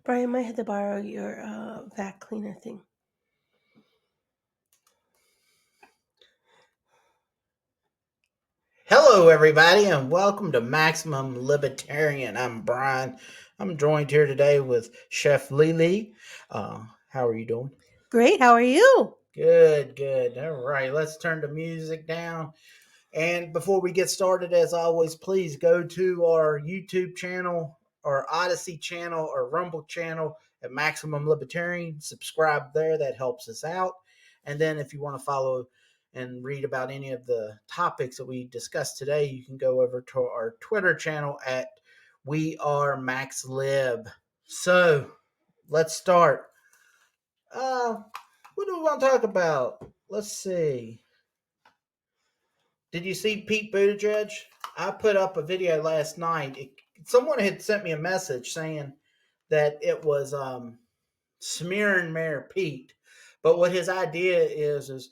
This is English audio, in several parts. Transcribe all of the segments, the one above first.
Brian, might have to borrow your vac cleaner thing. Hello, everybody, and welcome to Maximum Libertarian. I'm Brian. I'm joined here today with Chef Lily. How are you doing? Great. How are you? Good, good. All right, let's turn the music down. And before we get started, as always, please go to our YouTube channel, our Odyssey channel, our Rumble channel at Maximum Libertarian. Subscribe there, that helps us out. And then if you want to follow and read about any of the topics that we discussed today, you can go over to our Twitter channel at We Are Max Lib. So let's start. What do we want to talk about? Let's see. Did you see Pete Buttigieg? I put up a video last night. Someone had sent me a message saying that it was smearing Mayor Pete, but what his idea is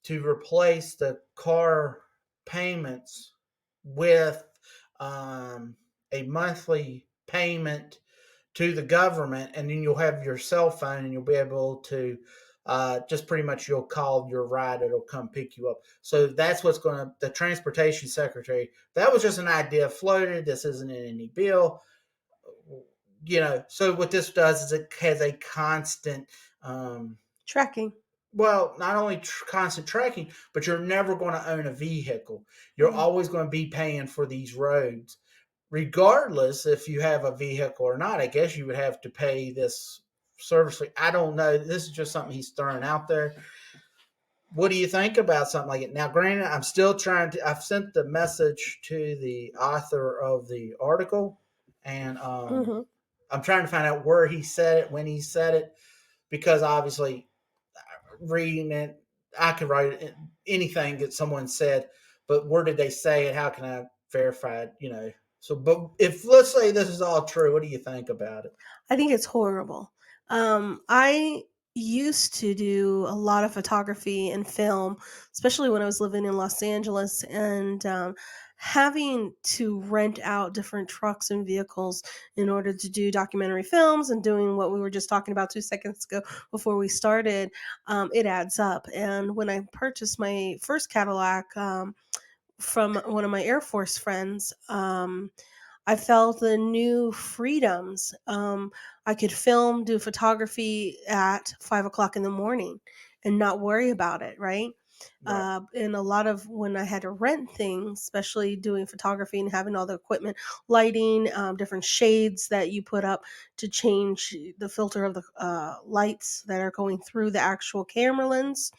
to replace the car payments with a monthly payment to the government, and then you'll have your cell phone and you'll be able to just pretty much you'll call your ride, it'll come pick you up. So that's what's going to, the transportation secretary, that was just an idea floated. This isn't in any bill. So what this does is it has a constant, Tracking. well, not only constant tracking, but you're never going to own a vehicle. You're always going to be paying for these roads regardless if you have a vehicle or not. I guess you would have to pay this service fee. I don't know. This is just something he's throwing out there. What do you think about something like it? Now, granted, I'm still trying to. I've sent the message to the author of the article, and Mm-hmm. I'm trying to find out where he said it, when he said it, because obviously, reading it, I could write anything that someone said, but where did they say it? How can I verify it? So, but if let's say this is all true, what do you think about it? I think it's horrible. I used to do a lot of photography and film, especially when I was living in Los Angeles, and having to rent out different trucks and vehicles in order to do documentary films and doing what we were just talking about 2 seconds ago before we started, it adds up. And when I purchased my first Cadillac, from one of my Air Force friends, I felt the new freedoms. I could film, do photography at 5 o'clock in the morning and not worry about it, right? Right. And a lot of when I had to rent things, especially doing photography and having all the equipment, lighting, different shades that you put up to change the filter of the lights that are going through the actual camera lens,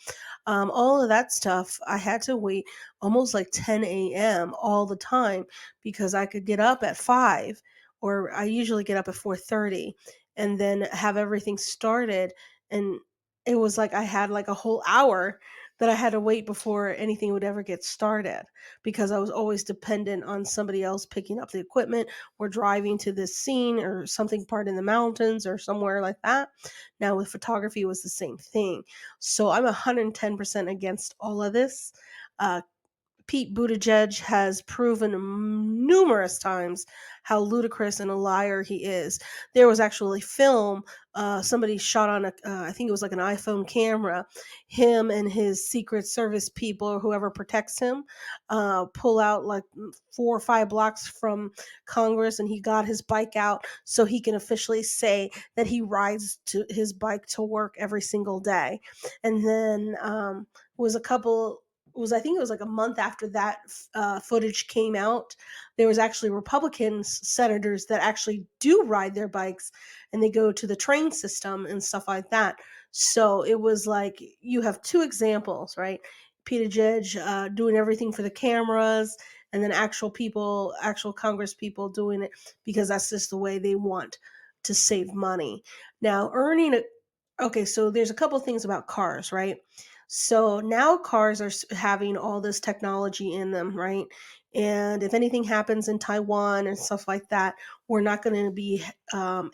all of that stuff, I had to wait almost like 10 a.m. all the time because I could get up at 5, or I usually get up at 4:30 and then have everything started, and it was like I had like a whole hour that I had to wait before anything would ever get started because I was always dependent on somebody else picking up the equipment or driving to this scene or something part in the mountains or somewhere like that. Now with photography it was the same thing. So I'm 110% against all of this. Uh, Pete Buttigieg has proven numerous times how ludicrous and a liar he is. There was actually film, somebody shot on I think it was like an iPhone camera, him and his Secret Service people or whoever protects him, pull out like 4 or 5 blocks from Congress, and he got his bike out so he can officially say that he rides to his bike to work every single day. And then was a couple was I think it was like a month after that footage came out. There was actually Republicans senators that actually do ride their bikes, and they go to the train system and stuff like that. So it was like you have two examples, right? Peter Judge doing everything for the cameras, and then actual people, actual Congress people doing it because that's just the way they want to save money. Now, earning a okay, so there's a couple things about cars, right? So now cars are having all this technology in them, right? And if anything happens in Taiwan and stuff like that, we're not going to be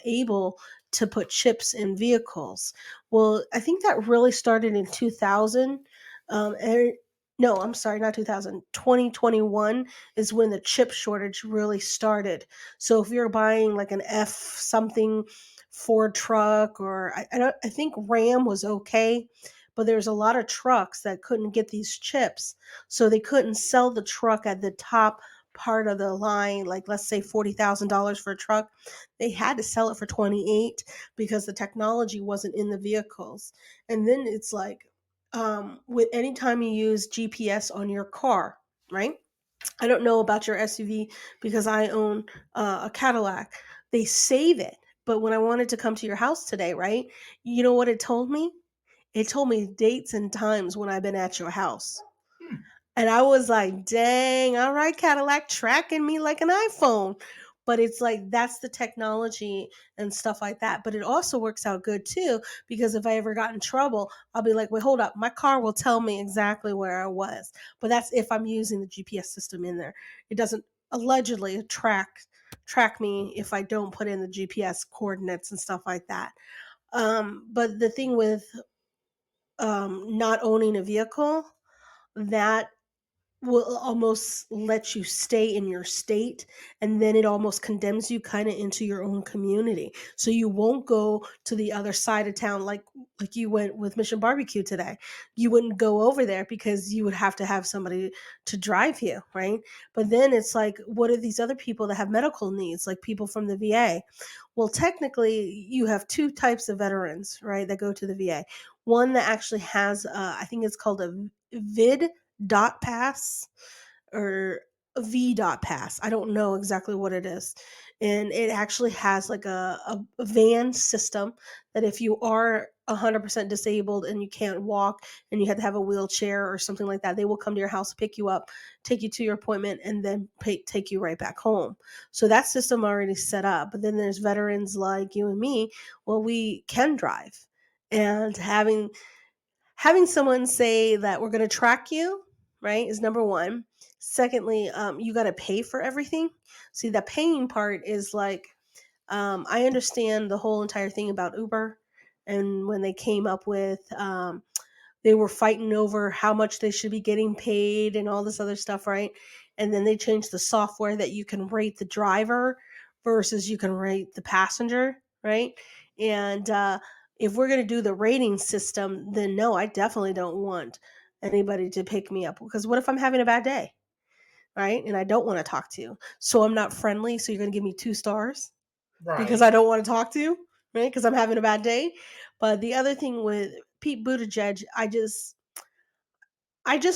able to put chips in vehicles. Well, I think that really started in 2000. And No, I'm sorry, not 2000. 2021 is when the chip shortage really started. So if you're buying like an F something Ford truck, or I think Ram was okay, but there's a lot of trucks that couldn't get these chips. So they couldn't sell the truck at the top part of the line, like let's say $40,000 for a truck. They had to sell it for 28 because the technology wasn't in the vehicles. And then it's like, with anytime you use GPS on your car, right? I don't know about your SUV because I own a Cadillac. They save it. But when I wanted to come to your house today, right? You know what it told me? It told me dates and times when I've been at your house. Hmm. And I was like, dang, all right, Cadillac tracking me like an iPhone. But it's like that's the technology and stuff like that. But it also works out good too, because if I ever got in trouble, I'll be like, wait, hold up. My car will tell me exactly where I was. But that's if I'm using the GPS system in there. It doesn't allegedly track me if I don't put in the GPS coordinates and stuff like that. But the thing with not owning a vehicle, that will almost let you stay in your state, and then it almost condemns you kind of into your own community, so you won't go to the other side of town, like you went with Mission Barbecue today. You wouldn't go over there because you would have to have somebody to drive you, right? But then it's like, what are these other people that have medical needs, like people from the VA? Well, technically you have two types of veterans, right, that go to the VA. One that actually has I think it's called a vid dot pass, or a V dot pass. I don't know exactly what it is. And it actually has like a van system that if you are 100% disabled and you can't walk and you have to have a wheelchair or something like that, they will come to your house, pick you up, take you to your appointment, and then take you right back home. So that system already set up. But then there's veterans like you and me. Well, we can drive. And having someone say that we're going to track you, right, is number one. Secondly, you got to pay for everything. See, the paying part is like, I understand the whole entire thing about Uber, and when they came up with they were fighting over how much they should be getting paid and all this other stuff, right? And then they changed the software that you can rate the driver versus you can rate the passenger, right? And if we're going to do the rating system, then no, I definitely don't want anybody to pick me up, because what if I'm having a bad day, right? And I don't want to talk to you. So I'm not friendly. So you're going to give me 2 stars because I Right. don't want to talk to you, right? Because I'm having a bad day. But the other thing with Pete Buttigieg, I just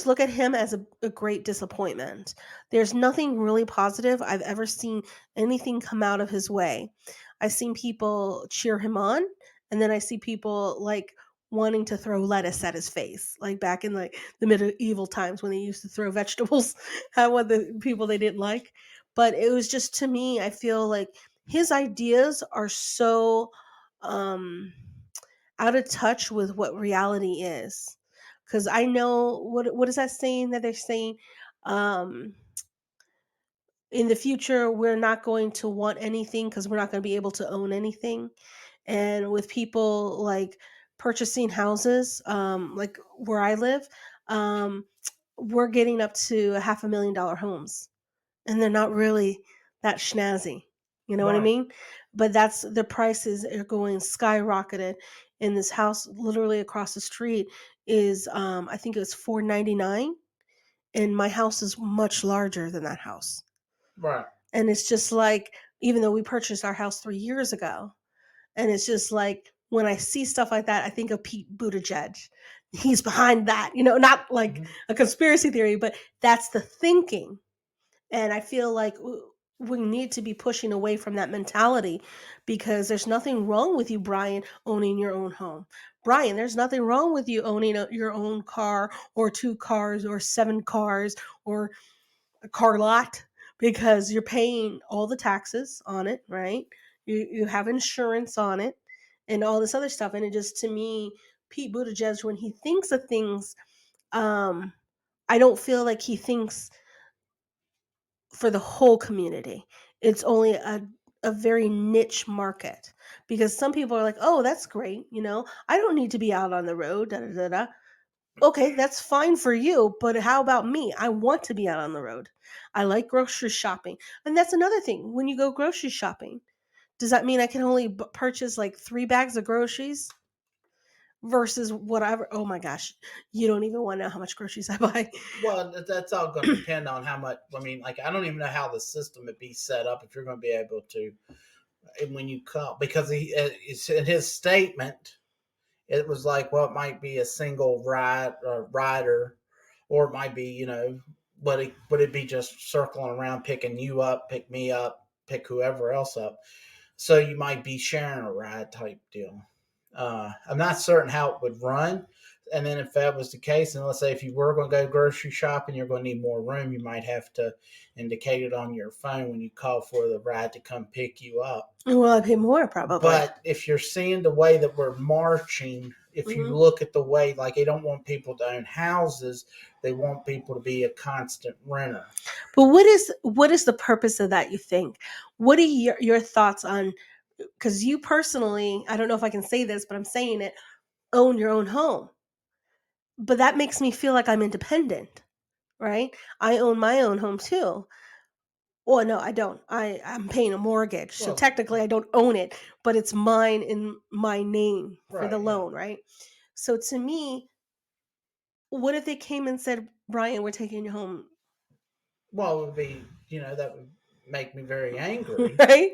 look at him as a great disappointment. There's nothing really positive I've ever seen anything come out of his way. I've seen people cheer him on, and then I see people like wanting to throw lettuce at his face, like back in like the medieval times when they used to throw vegetables at what the people they didn't like. But it was just, to me, I feel like his ideas are so um out of touch with what reality is. Because I know what is that saying that they're saying? Um, in the future, we're not going to want anything because we're not going to be able to own anything. And with people like purchasing houses, like where I live, um, we're getting up to $500,000 homes, and they're not really that schnazzy. You know what I Right. mean? But that's the prices are going skyrocketed. In this house, literally across the street, is I think it was 499, and my house is much larger than that house. Right. And it's just like, even though we purchased our house 3 years ago, and it's just like when I see stuff like that, I think of Pete Buttigieg. He's behind that, not like Hmm. a conspiracy theory, but that's the thinking. And I feel like we need to be pushing away from that mentality, because there's nothing wrong with you, Brian, owning your own home. Brian, there's nothing wrong with you owning your own car, or 2 cars, or 7 cars, or a car lot, because you're paying all the taxes on it, right? You have insurance on it and all this other stuff. And it just, to me, Pete Buttigieg, when he thinks of things, um, I don't feel like he thinks for the whole community. It's only a very niche market, because some people are like, "Oh, that's great, I don't need to be out on the road." Da, da, da, da. Okay, that's fine for you, but how about me? I want to be out on the road. I like grocery shopping. And that's another thing. When you go grocery shopping, does that mean I can only purchase like 3 bags of groceries versus whatever? Oh my gosh. You don't even want to know how much groceries I buy. Well, that's all going to depend on how much. I mean, like I don't even know how the system would be set up if you're going to be able to when you call because it's in his statement. It was like, well, it might be a single rider, or it might be, would it be just circling around, picking you up, pick me up, pick whoever else up? So you might be sharing a ride type deal. I'm not certain how it would run. And then if that was the case, and let's say if you were going to go grocery shopping, you're going to need more room. You might have to indicate it on your phone when you call for the ride to come pick you up. Well, I pay more probably. But if you're seeing the way that we're marching, if you Hmm. look at the way, like they don't want people to own houses, they want people to be a constant renter. But what is the purpose of that, you think? What are your thoughts on, because you personally, I don't know if I can say this, but I'm saying it, own your own home. But that makes me feel like I'm independent, right? I own my own home too. Well, no, I don't. I'm paying a mortgage. So Well, technically I don't own it, but it's mine in my name for the right, yeah. loan, right? So to me, what if they came and said, "Brian, we're taking you home." Well, it would be, that would make me very angry. Right?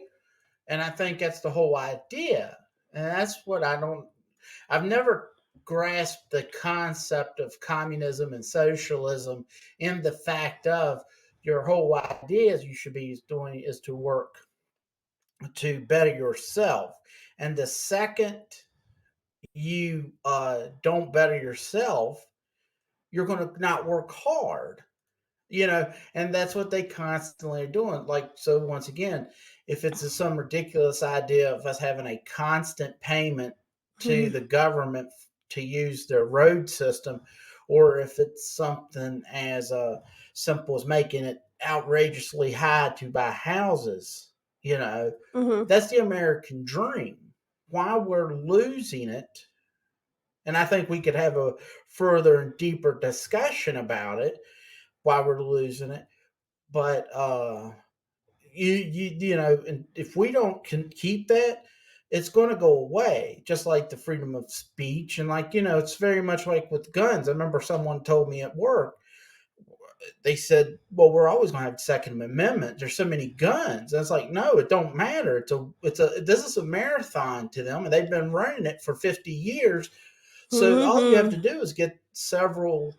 And I think that's the whole idea. And that's what I've never grasped the concept of communism and socialism in the fact of your whole idea is you should be doing is to work to better yourself. And the second you don't better yourself, you're going to not work hard. And that's what they constantly are doing. Like, so once again, if it's some ridiculous idea of us having a constant payment to Mhm. the government to use their road system, or if it's something as simple as making it outrageously high to buy houses, you know, Mhm. that's the American dream. Why we're losing it, and I think we could have a further and deeper discussion about it, why we're losing it. But and if we don't can keep that, it's going to go away. Just like the freedom of speech, and like it's very much like with guns. I remember someone told me at work, they said, "Well, we're always going to have Second Amendment. There's so many guns." And it's like, no, it don't matter. This is a marathon to them, and they've been running it for 50 years. So all you have to Mhm. do is get several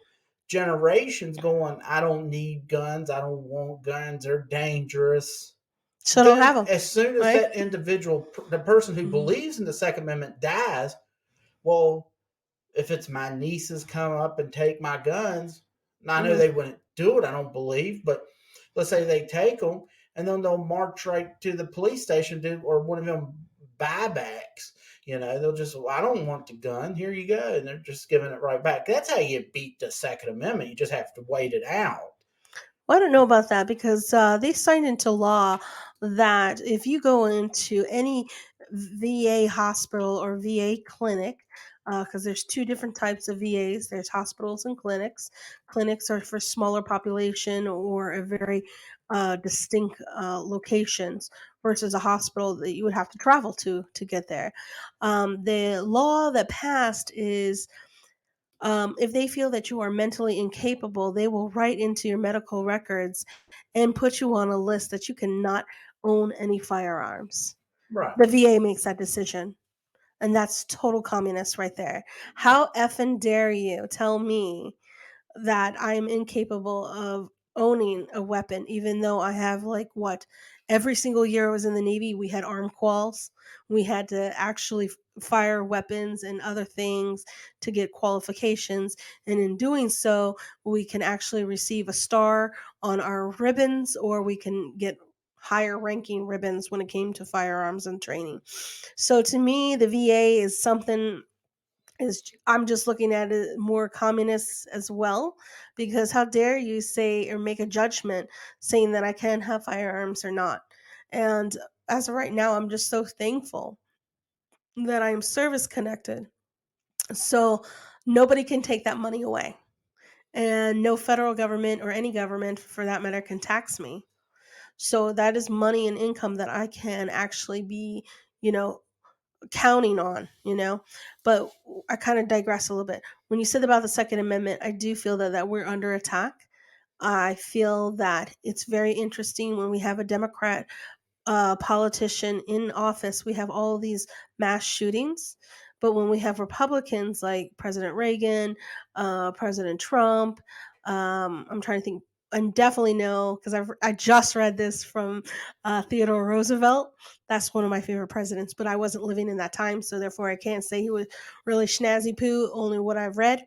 generations going. I don't need guns. I don't want guns. They're dangerous. So don't have Then, them, as soon as right? that individual, the person who Mhm. believes in the Second Amendment, dies, well, if it's my nieces come up and take my guns, now I know Mhm. they wouldn't do it. I don't believe, but let's say they take them, and then they'll march right to the police station or one of them buybacks. They'll just, well, I don't want the gun. Here you go, and they're just giving it right back. That's how you beat the Second Amendment. You just have to wait it out. Well, I don't know about that because they signed into law that if you go into any VA hospital or VA clinic, because there's two different types of VAs, there's hospitals and clinics. Clinics are for smaller population or a very distinct locations versus a hospital that you would have to travel to get there. The law that passed is if they feel that you are mentally incapable, they will write into your medical records and put you on a list that you cannot own any firearms. Right. The VA makes that decision. And that's total communist right there. How effing dare you tell me that I'm incapable of owning a weapon, even though I have like what every single year I was in the Navy, we had arm quals. We had to actually fire weapons and other things to get qualifications. And in doing so, we can actually receive a star on our ribbons or we can get higher ranking ribbons when it came to firearms and training. So to me, the VA is something is I'm just looking at it more communist as well because how dare you say or make a judgment saying that I can have firearms or not. And as of right now, I'm just so thankful that I am service connected. So Nobody can take that money away. And no federal government or any government for that matter can tax me. So that is money and income that I can actually be, you know, counting on, you know. But I kind of digress a little bit. When you said about the Second Amendment, I do feel that we're under attack. I feel that it's very interesting when we have a Democrat politician in office, we have all these mass shootings. But when we have Republicans like President Reagan, President Trump, I'm trying to think, and definitely know because I just read this from Theodore Roosevelt. That's one of my favorite presidents, but I wasn't living in that time, so therefore I can't say he was really snazzy poo. Only what I've read.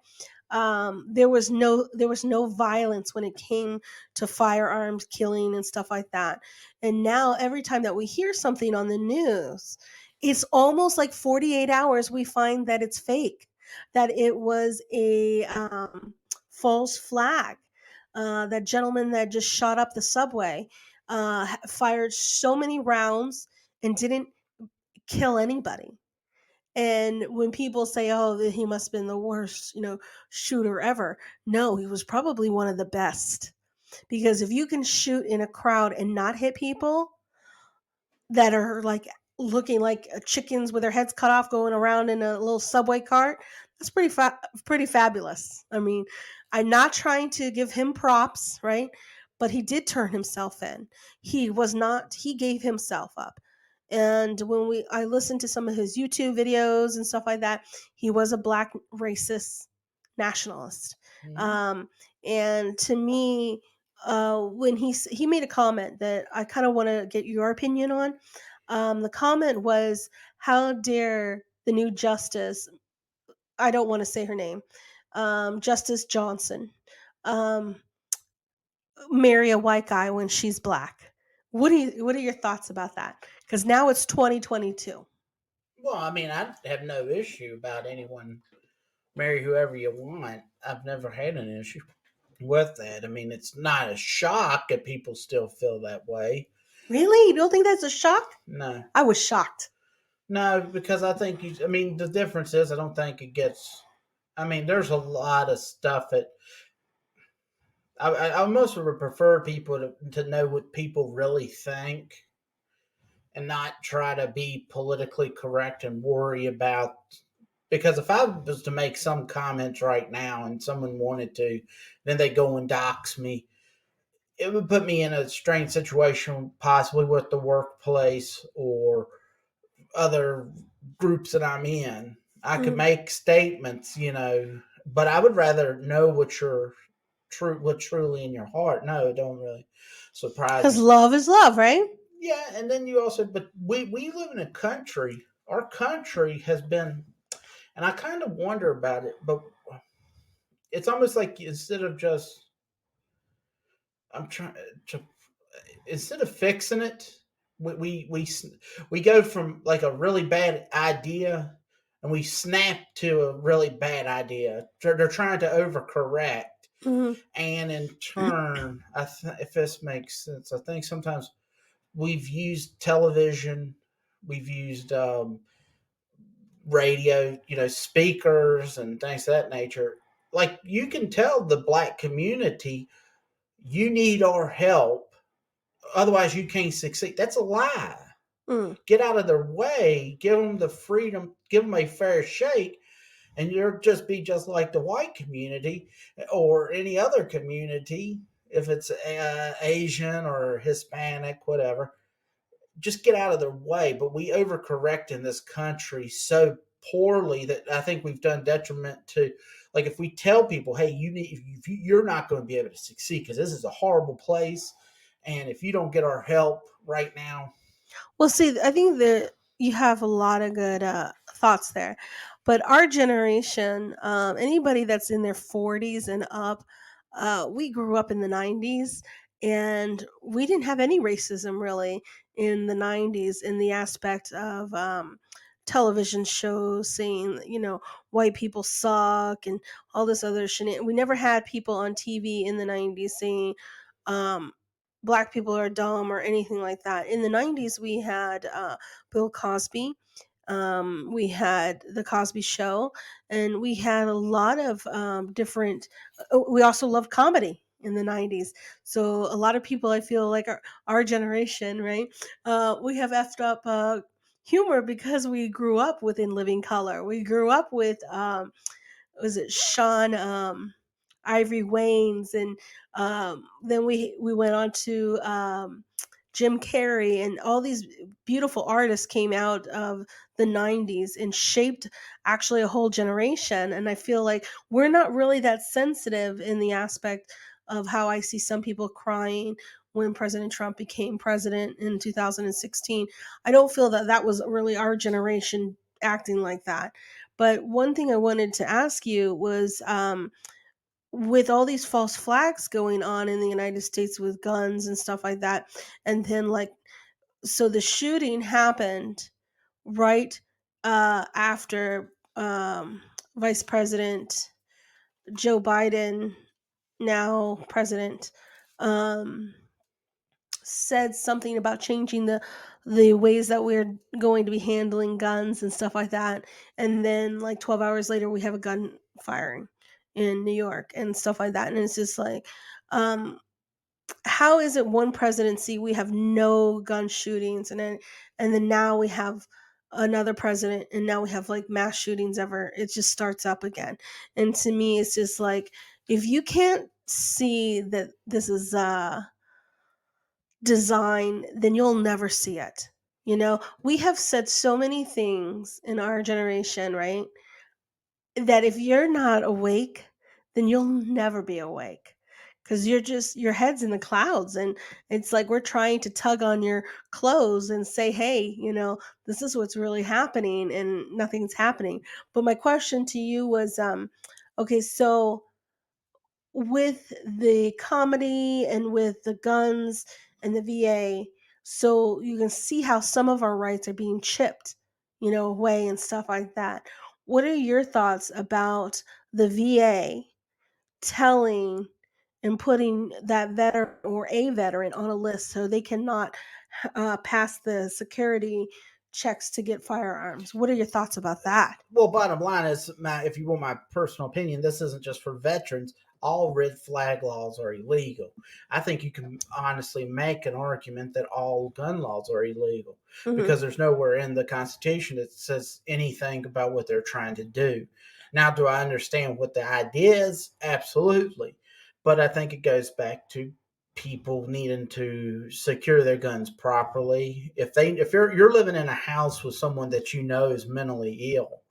There was no violence when it came to firearms killing and stuff like that. And now every time that we hear something on the news, it's almost like 48 hours we find that it's fake, that it was a false flag. That gentleman that just shot up the subway fired so many rounds and didn't kill anybody. And when people say, "Oh, he must have been the worst, shooter ever," no, he was probably one of the best. Because if you can shoot in a crowd and not hit people, that are like looking like chickens with their heads cut off going around in a little subway cart. That's pretty fabulous. I mean, I'm not trying to give him props, right? But he did turn himself in. He gave himself up. And when I listened to some of his YouTube videos and stuff like that, he was a black racist nationalist. Mhm. Um, and to me, when he made a comment that I kind of want to get your opinion on. The comment was, "How dare the new justice? I don't want to say her name, Justice Johnson, um, marry a white guy when she's black." What are your thoughts about that? Because now it's 2022. Well, I mean, I have no issue about anyone marry whoever you want. I've never had an issue with that. I mean, it's not a shock that people still feel that way. Really, you don't think that's a shock? No, I was shocked. no, because I think I mean, the difference is I don't think it gets. I mean, there's a lot of stuff that I almost would prefer people to know what people really think and not try to be politically correct and worry about. Because if I was to make some comments right now and someone wanted to, then they go and dox me, it would put me in a strange situation, possibly with the workplace or other groups that I'm in. I could Mm. make statements, but I would rather know what's truly in your heart. No, it don't really surprise Because me. love is love, right? Yeah, and then you also, but we live in a country. Our country has been, and I kind of wonder about it, but it's almost like instead of just, I'm trying to, instead of fixing it, we go from like a really bad idea and we snap to a really bad idea. They're trying to overcorrect, Mhm. and in turn, if this makes sense, I think sometimes we've used television, we've used radio, speakers and things of that nature. Like you can tell the black community, you need our help, otherwise you can't succeed. That's a lie. Mm. Get out of their way, give them the freedom, give them a fair shake, and you'll just be just like the white community or any other community, if it's Asian or Hispanic, whatever. Just get out of their way. But we overcorrect in this country so poorly that I think we've done detriment to. Like if we tell people, hey, you're not going to be able to succeed because this is a horrible place, and if you don't get our help right now. Well, see, I think that you have a lot of good thoughts there. But our generation, anybody that's in their 40s and up, we grew up in the 90s and we didn't have any racism really in the 90s in the aspect of television shows saying, white people suck and all this other shit. We never had people on TV in the 90s saying, um, black people are dumb or anything like that. In the 90s, we had Bill Cosby. We had the Cosby Show, and we had a lot of different. We also loved comedy in the '90s. So a lot of people, I feel like our generation, right? We have effed up humor because we grew up with In Living Color. We grew up with was it Sean Ivory Waynes, and then we went on to Jim Carrey, and all these beautiful artists came out of the '90s and shaped actually a whole generation. And I feel like we're not really that sensitive in the aspect of how I see some people crying when President Trump became president in 2016. I don't feel that that was really our generation acting like that. But one thing I wanted to ask you was, with all these false flags going on in the United States with guns and stuff like that, and then like, so the shooting happened right after Vice President Joe Biden, now President, um, said something about changing the ways that we're going to be handling guns and stuff like that. And then like 12 hours later we have a gun firing in New York and stuff like that. And it's just like, um how is it one presidency we have no gun shootings, and then now we have another president, and now we have like mass shootings ever. It just starts up again. And to me it's just like, if you can't see that this is design, then you'll never see it. You know, we have said so many things in our generation, right? That if you're not awake, then you'll never be awake, because you're just, your head's in the clouds, and it's like we're trying to tug on your clothes and say, hey, you know, this is what's really happening, and nothing's happening. But my question to you was, okay, so with the comedy and with the guns and the VA, so you can see how some of our rights are being chipped, you know, away and stuff like that. What are your thoughts about the VA telling and putting that veteran or a veteran on a list so they cannot pass the security checks to get firearms? What are your thoughts about that? Well, bottom line is, if you want my personal opinion, this isn't just for veterans. All red flag laws are illegal. I think you can honestly make an argument that all gun laws are illegal Hmm. because there's nowhere in the Constitution that says anything about what they're trying to do. Now, do I understand what the idea is? Absolutely. But I think it goes back to people needing to secure their guns properly. If you're living in a house with someone that you know is mentally ill,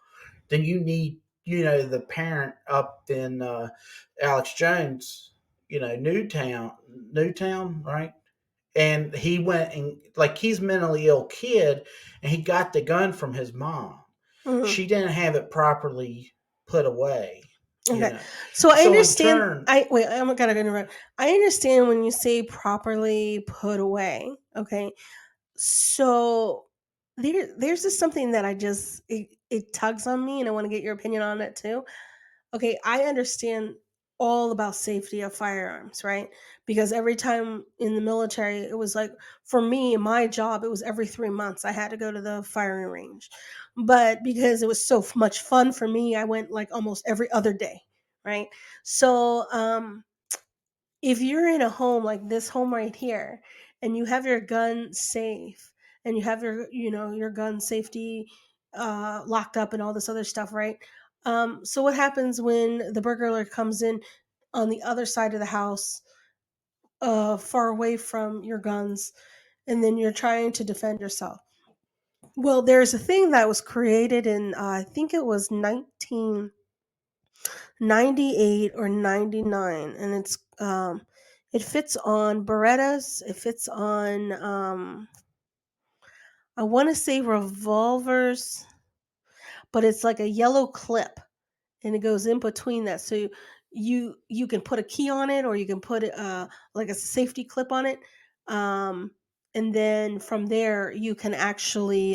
then you need, the parent up in Alex Jones, Newtown, right? And he went and, like, he's mentally ill kid, and he got the gun from his mom. Hmm. She didn't have it properly put away, you Okay. know. So I So in understand. turn, I wait. I'm gonna interrupt. I understand when you say properly put away. Okay. So there's just something that it tugs on me, and I want to get your opinion on it too. Okay, I understand all about safety of firearms, right? Because every time in the military, it was like, for me, my job, it was every 3 months I had to go to the firing range. But because it was so much fun for me, I went like almost every other day, right? So, if you're in a home like this home right here, and you have your gun safe, and you have your, you know, your gun safety locked up and all this other stuff, right? So what happens when the burglar comes in on the other side of the house, far away from your guns, and then you're trying to defend yourself? Well, there's a thing that was created in, I think it was 1998 or 99, and it fits on Berettas, it fits on, I want to say revolvers, but it's like a yellow clip, and it goes in between that, so you can put a key on it, or you can put like a safety clip on it, um and then from there you can actually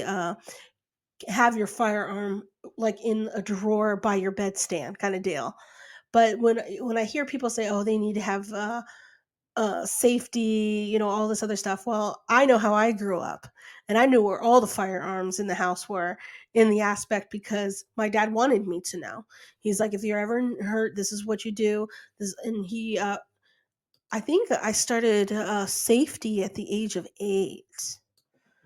have your firearm like in a drawer by your bedstand kind of deal. But when I hear people say, oh, they need to have safety, you know, all this other stuff, well, I know how I grew up. And I knew where all the firearms in the house were, in the aspect, because my dad wanted me to know. He's like, if you're ever hurt, this is what you do. This, and he, I think I started safety at the age of 8.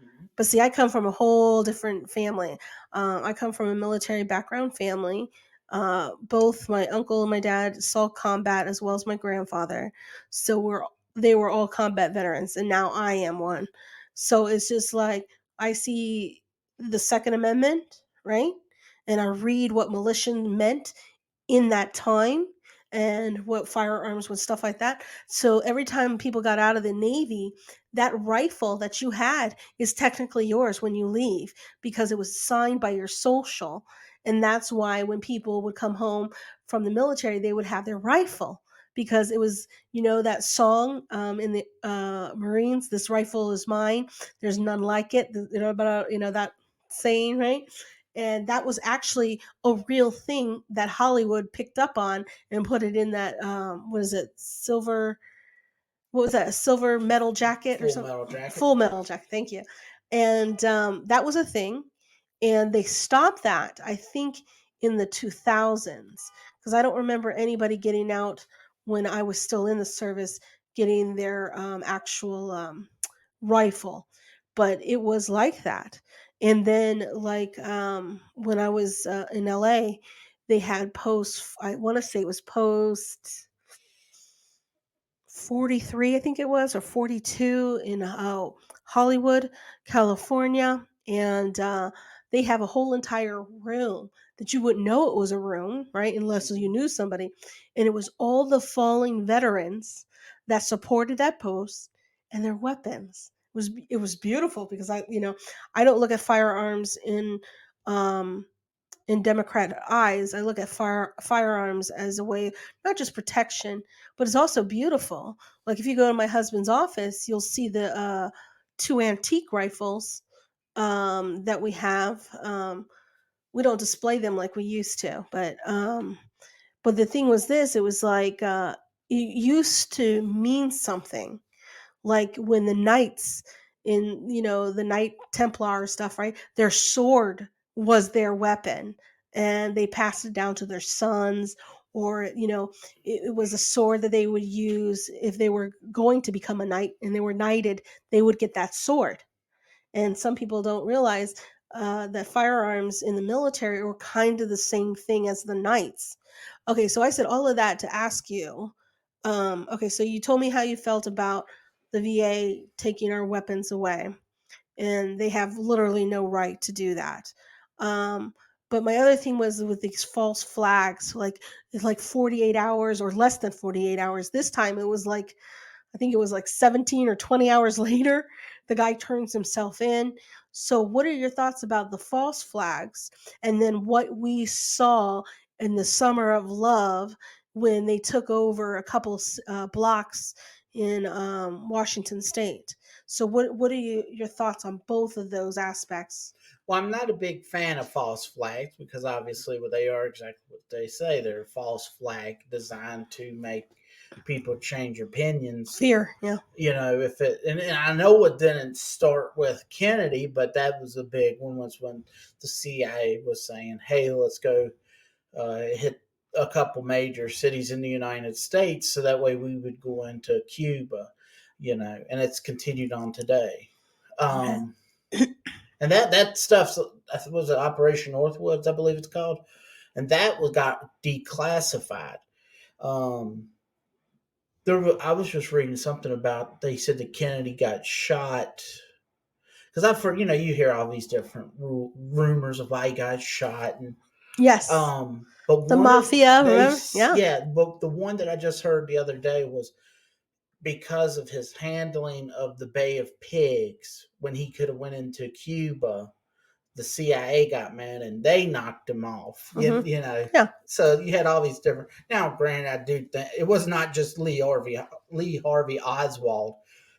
Mhm. But see, I come from a whole different family. I come from a military background family. Both my uncle and my dad saw combat, as well as my grandfather. So they were all combat veterans, and now I am one. So it's just like I see the Second Amendment, right? And I read what militia meant in that time, and what firearms was, stuff like that. So every time people got out of the Navy, that rifle that you had is technically yours when you leave, because it was signed by your social. And that's why when people would come home from the military, they would have their rifle, because it was, that song in the Marines, "This rifle is mine. There's none like it." That saying, right? And that was actually a real thing that Hollywood picked up on and put it in that what is it, silver, what was that, a silver metal jacket or Full something? Metal Jacket. Full metal jacket, thank you. And that was a thing, and they stopped that, I think, in the 2000s, because I don't remember anybody getting out when I was still in the service, getting their actual rifle. But it was like that. And then, like, when I was in LA, they had post, I want to say it was post 43, I think it was, or 42, in Hollywood, California. And they have a whole entire room that you wouldn't know it was a room, right? Unless you Mhm. knew somebody. And it was all the falling veterans that supported that post and their weapons. It was beautiful, because I don't look at firearms in Democrat eyes. I look at firearms as a way, not just protection, but it's also beautiful. Like, if you go to my husband's office, you'll see the two antique rifles that we have. We don't display them like we used to, but the thing was this: it was like it used to mean something, like when the knights in the Knight Templar stuff, right? Their sword was their weapon, and they passed it down to their sons, or it was a sword that they would use if they were going to become a knight and they were knighted. They would get that sword. And some people don't realize that firearms in the military were kind of the same thing as the knights. Okay, so I said all of that to ask you. Okay, so you told me how you felt about the VA taking our weapons away, and they have literally no right to do that. Um, but my other thing was with these false flags, like it's like 48 hours or less than 48 hours. This time it was like, I think it was like 17 or 20 hours later, the guy turns himself in. So, what are your thoughts about the false flags? And then what we saw in the Summer of Love, when they took over a couple blocks in Washington State? So, what are your thoughts on both of those aspects? Well, I'm not a big fan of false flags because obviously what they are exactly what they say. They're a false flag designed to make people change opinions. Fear, yeah. If and I know it didn't start with Kennedy, but that was a big one. Was when the CIA was saying, "Hey, let's go hit a couple major cities in the United States, so that way we would go into Cuba." And it's continued on today. Okay. Um, and that stuff was it Operation Northwoods, I believe it's called, and that was got declassified. Um, I was just reading something about they said that Kennedy got shot because I've heard you hear all these different rumors of why he got shot and Yes. but The one of mafia, they remember? Yeah. yeah but the one that I just heard the other day was because of his handling of the Bay of Pigs when he could have went into Cuba. The CIA got mad and they knocked him off. Hmm. Yeah. So you had all these different. Now, granted, I do think it was not just Lee Harvey Oswald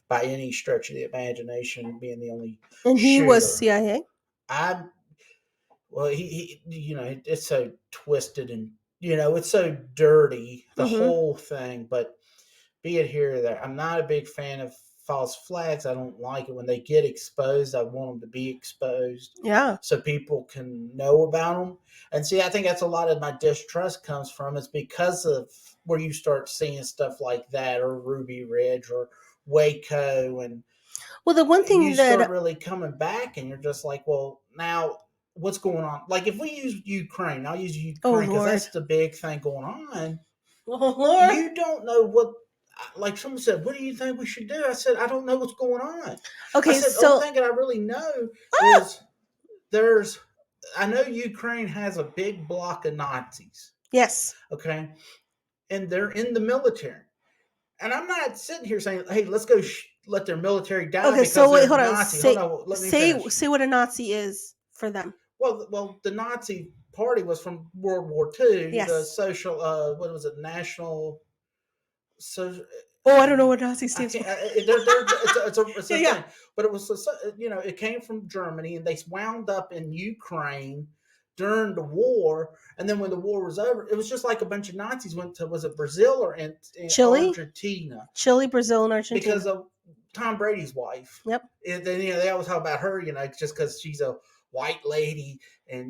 by any stretch of the imagination being the only And he was shooter. CIA. I well, it's so twisted and it's so dirty the Hmm. whole thing. But be it here or there, I'm not a big fan of false flags. I don't like it when they get exposed. I want them to be exposed Yeah. so people can know about them. And see, I think that's a lot of my distrust comes from. It's because of where you start seeing stuff like that, or Ruby Ridge, or Waco, and Well, the one you thing start that really coming back, and you're just like, well, now what's going on? Like if we use Ukraine, I'll use oh Ukraine because Lord. that's the big thing going on. Oh Lord. You don't know what. Like someone said, what do you think we should do? I said, I don't know what's going on. I Okay, said, the only so thing that I really know ah, is there's. I know Ukraine has a big block of Nazis. yes. Okay, and they're in the military. And I'm not sitting here saying, "Hey, let's go let their military die Okay, so because wait, they're hold on. Nazi." Hold Say on, let me say finish. say what a Nazi is for them. Well, the Nazi Party was from World War II. The Yes. social, what was it, National? So Oh, I don't know what Nazi I stands can't. for. It's Yeah, a yeah. thing, but it was it came from Germany, and they wound up in Ukraine during the war, and then when the war was over, it was just like a bunch of Nazis went to, was it Brazil or in Chile, Argentina, Chile, Brazil, and Argentina. because of Tom Brady's wife. Yep. And then they always talk about her, just because she's a white lady,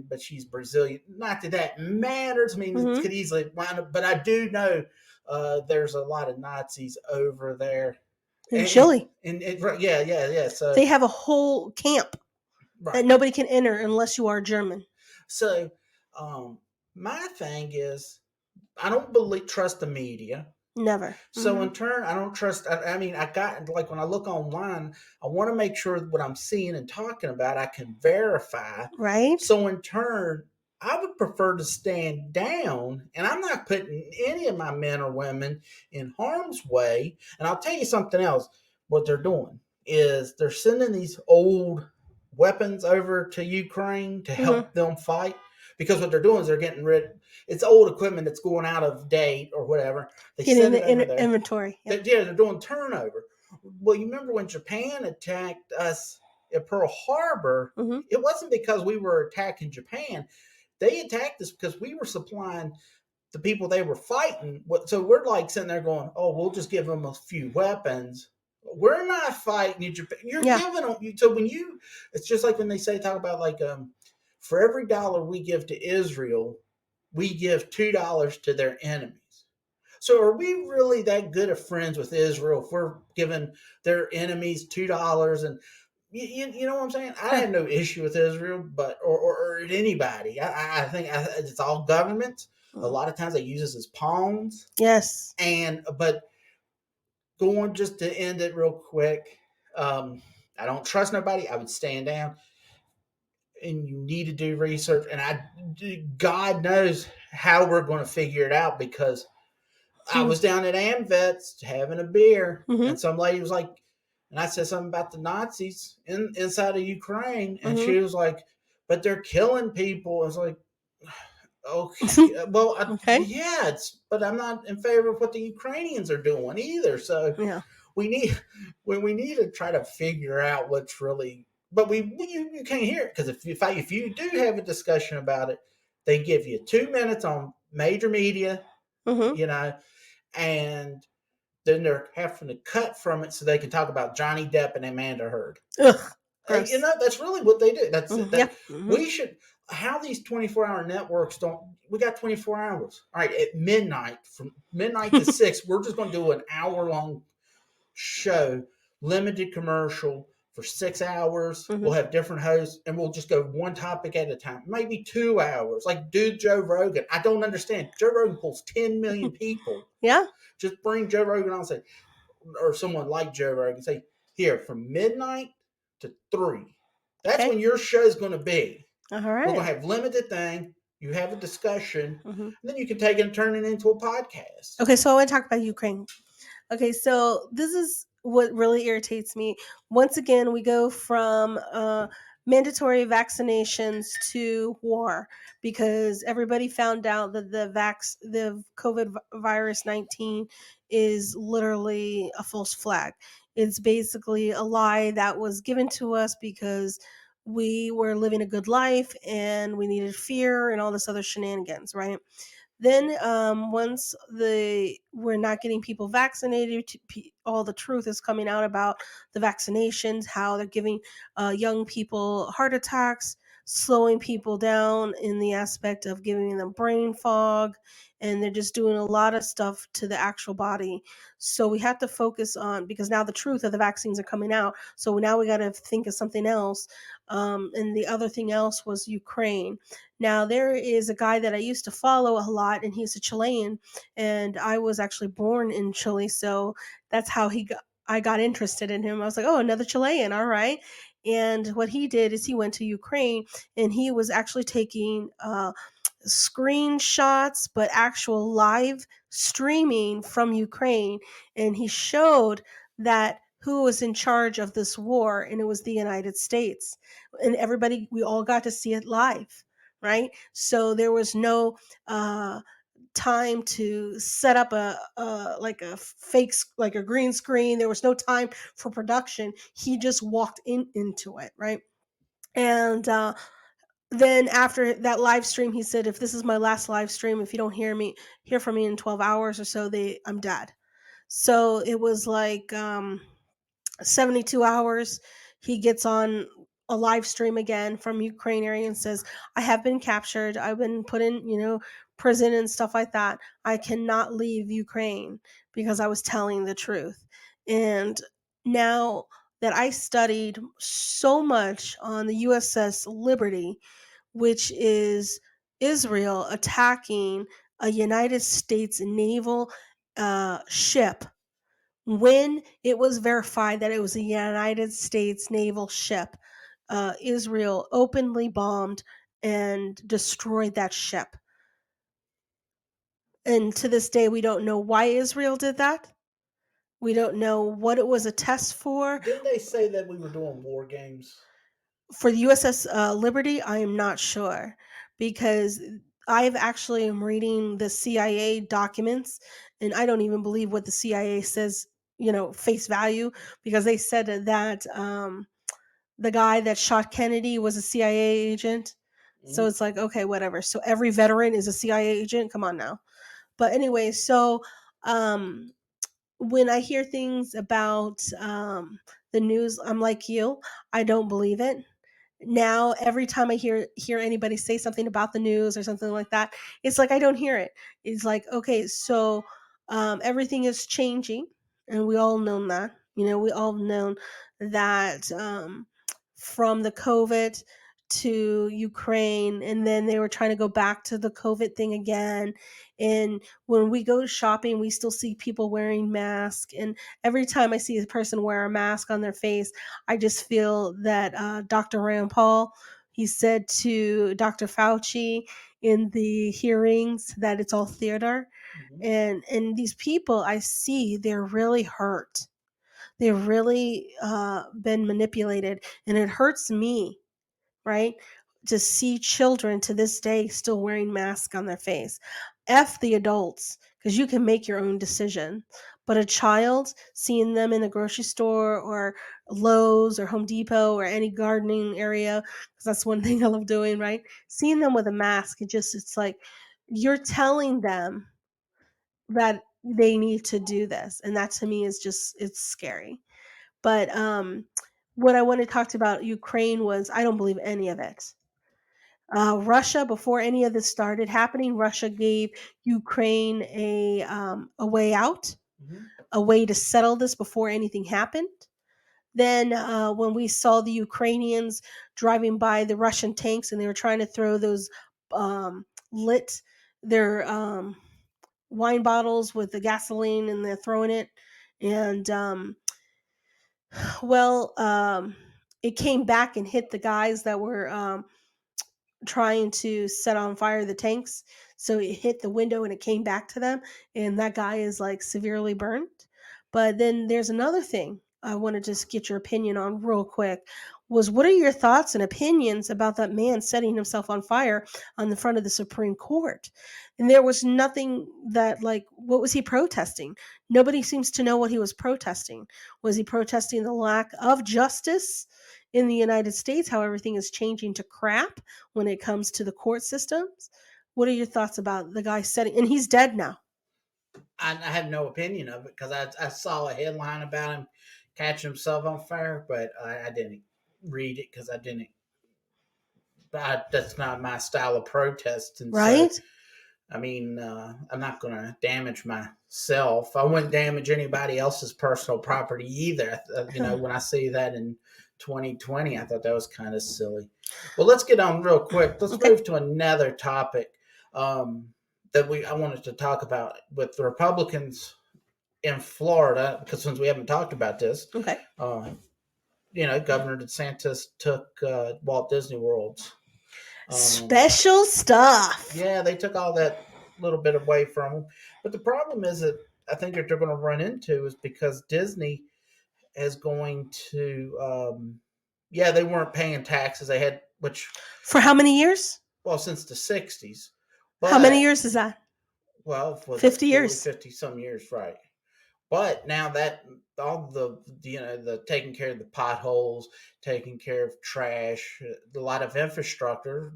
but she's Brazilian. Not that that matters. I mean, it Mm-hmm. could easily wind up, but I do know there's a lot of Nazis over there. In And, Chile, yeah. So they have a whole camp that right. nobody can enter unless you are German. So my thing is, I don't trust the media. Never. So Mm-hmm. in turn, I don't trust. I mean, I got, like, when I look online, I want to make sure what I'm seeing and talking about I can verify. Right. So in turn, I would prefer to stand down, and I'm not putting any of my men or women in harm's way. And I'll tell you something else. What they're doing is they're sending these old weapons over to Ukraine to Mm-hmm. help them fight. Because what they're doing is they're getting rid. It's old equipment that's going out of date or whatever. They Getting send it the over there. inventory. Yep. They're doing turnover. Well, you remember when Japan attacked us at Pearl Harbor? Mm-hmm. It wasn't because we were attacking Japan. They attacked us because we were supplying the people they were fighting. So we're like sitting there going, "Oh, we'll just give them a few weapons." We're not fighting you, Japan. You're Yeah. giving them. So it's just like when they talk about, like, for every dollar we give to Israel, we give $2 to their enemies. So are we really that good of friends with Israel if we're giving their enemies $2? And you know what I'm saying? I Yeah. have no issue with Israel, but or anybody. I think it's all governments. A lot of times they use us as pawns. Yes. But going, just to end it real quick, I don't trust nobody. I would stand down, and you need to do research. And God knows how we're going to figure it out, because I was down at AmVets having a beer, Mm-hmm. and some lady was like, and I said something about the Nazis inside of Ukraine, and Mm-hmm. she was like, "But they're killing people." I was like, "Okay, well, Okay. yeah, but I'm not in favor of what the Ukrainians are doing either." So Yeah. we need we need to try to figure out what's really. But you can't hear it, because if you do have a discussion about it, they give you 2 minutes on major media, Mm-hmm. you know, and then they're having to cut from it so they can talk about Johnny Depp and Amanda Heard. Ugh. Gross. That's really what they do. That's Mm-hmm. that Yeah. Mm-hmm. we should. How these 24-hour networks don't. We got 24 hours. All right, at midnight, from midnight to 6, we're just going to do an hour-long show, limited commercial for 6 hours. Mm-hmm. We'll have different hosts, and we'll just go one topic at a time. Maybe 2 hours. Like, dude, Joe Rogan. I don't understand. Joe Rogan pulls 10 million people. Yeah. Just bring Joe Rogan on and say, or someone like Joe Rogan, say, here, from midnight to 3. That's Okay. when your show's going to be. All We're going right. to have limited thing. You have a discussion, Mm-hmm. and then you can take it and turn it into a podcast. Okay, so I want to talk about Ukraine. Okay, so this is what really irritates me. Once again, we go from mandatory vaccinations to war, because everybody found out that the COVID virus 19 is literally a false flag. It's basically a lie that was given to us because we were living a good life and we needed fear and all this other shenanigans, right? Then once we're not getting people vaccinated, all the truth is coming out about the vaccinations, how they're giving young people heart attacks, slowing people down in the aspect of giving them brain fog, and they're just doing a lot of stuff to the actual body. So we have to focus on, because now the truth of the vaccines are coming out. So now we got to think of something else. And the other thing else was Ukraine. Now there is a guy that I used to follow a lot, and he's a Chilean, and I was actually born in Chile, so that's how I got interested in him. I was like, oh, another Chilean, all right. And what he did is he went to Ukraine, and he was actually taking screenshots, but actual live streaming from Ukraine. And he showed that who was in charge of this war, and it was the United States. And everybody, we all got to see it live, right? So there was no time to set up a fake, like a green screen. There was no time for production. He just walked into it, right? And then after that live stream, he said, if this is my last live stream, if you don't hear from me in 12 hours or so, I'm dead. So it was like 72 hours. He gets on a live stream again from Ukraine area and says, I have been captured. I've been put in, prison and stuff like that. I cannot leave Ukraine because I was telling the truth. And now that I studied so much on the USS Liberty, which is Israel attacking a United States naval ship, when it was verified that it was a United States naval ship, Israel openly bombed and destroyed that ship. And to this day, we don't know why Israel did that. We don't know what it was a test for. Didn't they say that we were doing war games? For the USS Liberty, I am not sure, because I've actually am reading the CIA documents, and I don't even believe what the CIA says, face value, because they said that the guy that shot Kennedy was a CIA agent. So Mhm. it's like, okay, whatever. So every veteran is a CIA agent. Come on now. But anyway, so um, when I hear things about the news, I'm like you. I don't believe it. Now every time I hear anybody say something about the news or something like that, it's like I don't hear it. It's like, okay, so everything is changing, and we all know that. We all known that from the COVID to Ukraine, and then they were trying to go back to the COVID thing again. And when we go shopping, we still see people wearing masks. And every time I see a person wear a mask on their face, I just feel that Dr. Rand Paul, he said to Dr. Fauci in the hearings that it's all theater. Mhm. And these people I see, they're really hurt. They've really been manipulated, and it hurts me, right? To see children to this day still wearing masks on their face. F the adults, because you can make your own decision. But a child, seeing them in the grocery store or Lowe's or Home Depot or any gardening area, because that's one thing I love doing, right? Seeing them with a mask, it's like you're telling them that they need to do this. And that to me is just, it's scary. But what I wanted to talk about Ukraine was, I don't believe any of it. Russia, before any of this started happening, Russia gave Ukraine a way out, Mhm. a way to settle this before anything happened. Then, when we saw the Ukrainians driving by the Russian tanks, and they were trying to throw those lit their wine bottles with the gasoline, and they're throwing it, and well, it came back and hit the guys that were trying to set on fire the tanks. So it hit the window and it came back to them. And that guy is like severely burnt. But then there's another thing I want to just get your opinion on real quick. Was, what are your thoughts and opinions about that man setting himself on fire on the front of the Supreme Court? And there was nothing that, like, what was he protesting? Nobody seems to know what he was protesting. Was he protesting the lack of justice in the United States, how everything is changing to crap when it comes to the court systems? What are your thoughts about the guy setting? And he's dead now. I have no opinion of it because I saw a headline about him catching himself on fire, but I didn't read it because I didn't. That's not my style of protest, and so Right? I mean, I'm not going to damage myself. I wouldn't damage anybody else's personal property either. When I see that in 2020, I thought that was kind of silly. Well, let's get on real quick. Let's Okay. move to another topic that I wanted to talk about with the Republicans in Florida, because since we haven't talked about this, Okay. Governor DeSantis took Walt Disney World's. Special stuff. Yeah, they took all that little bit away from them. But the problem is that I think that they're going to run into is because Disney is going to, they weren't paying taxes. They had, which, For how many years? well, since the 60s. How many But, years is that? well, was it 50 years. 50 some years, right? But now that all the taking care of the potholes, taking care of trash, a lot of infrastructure,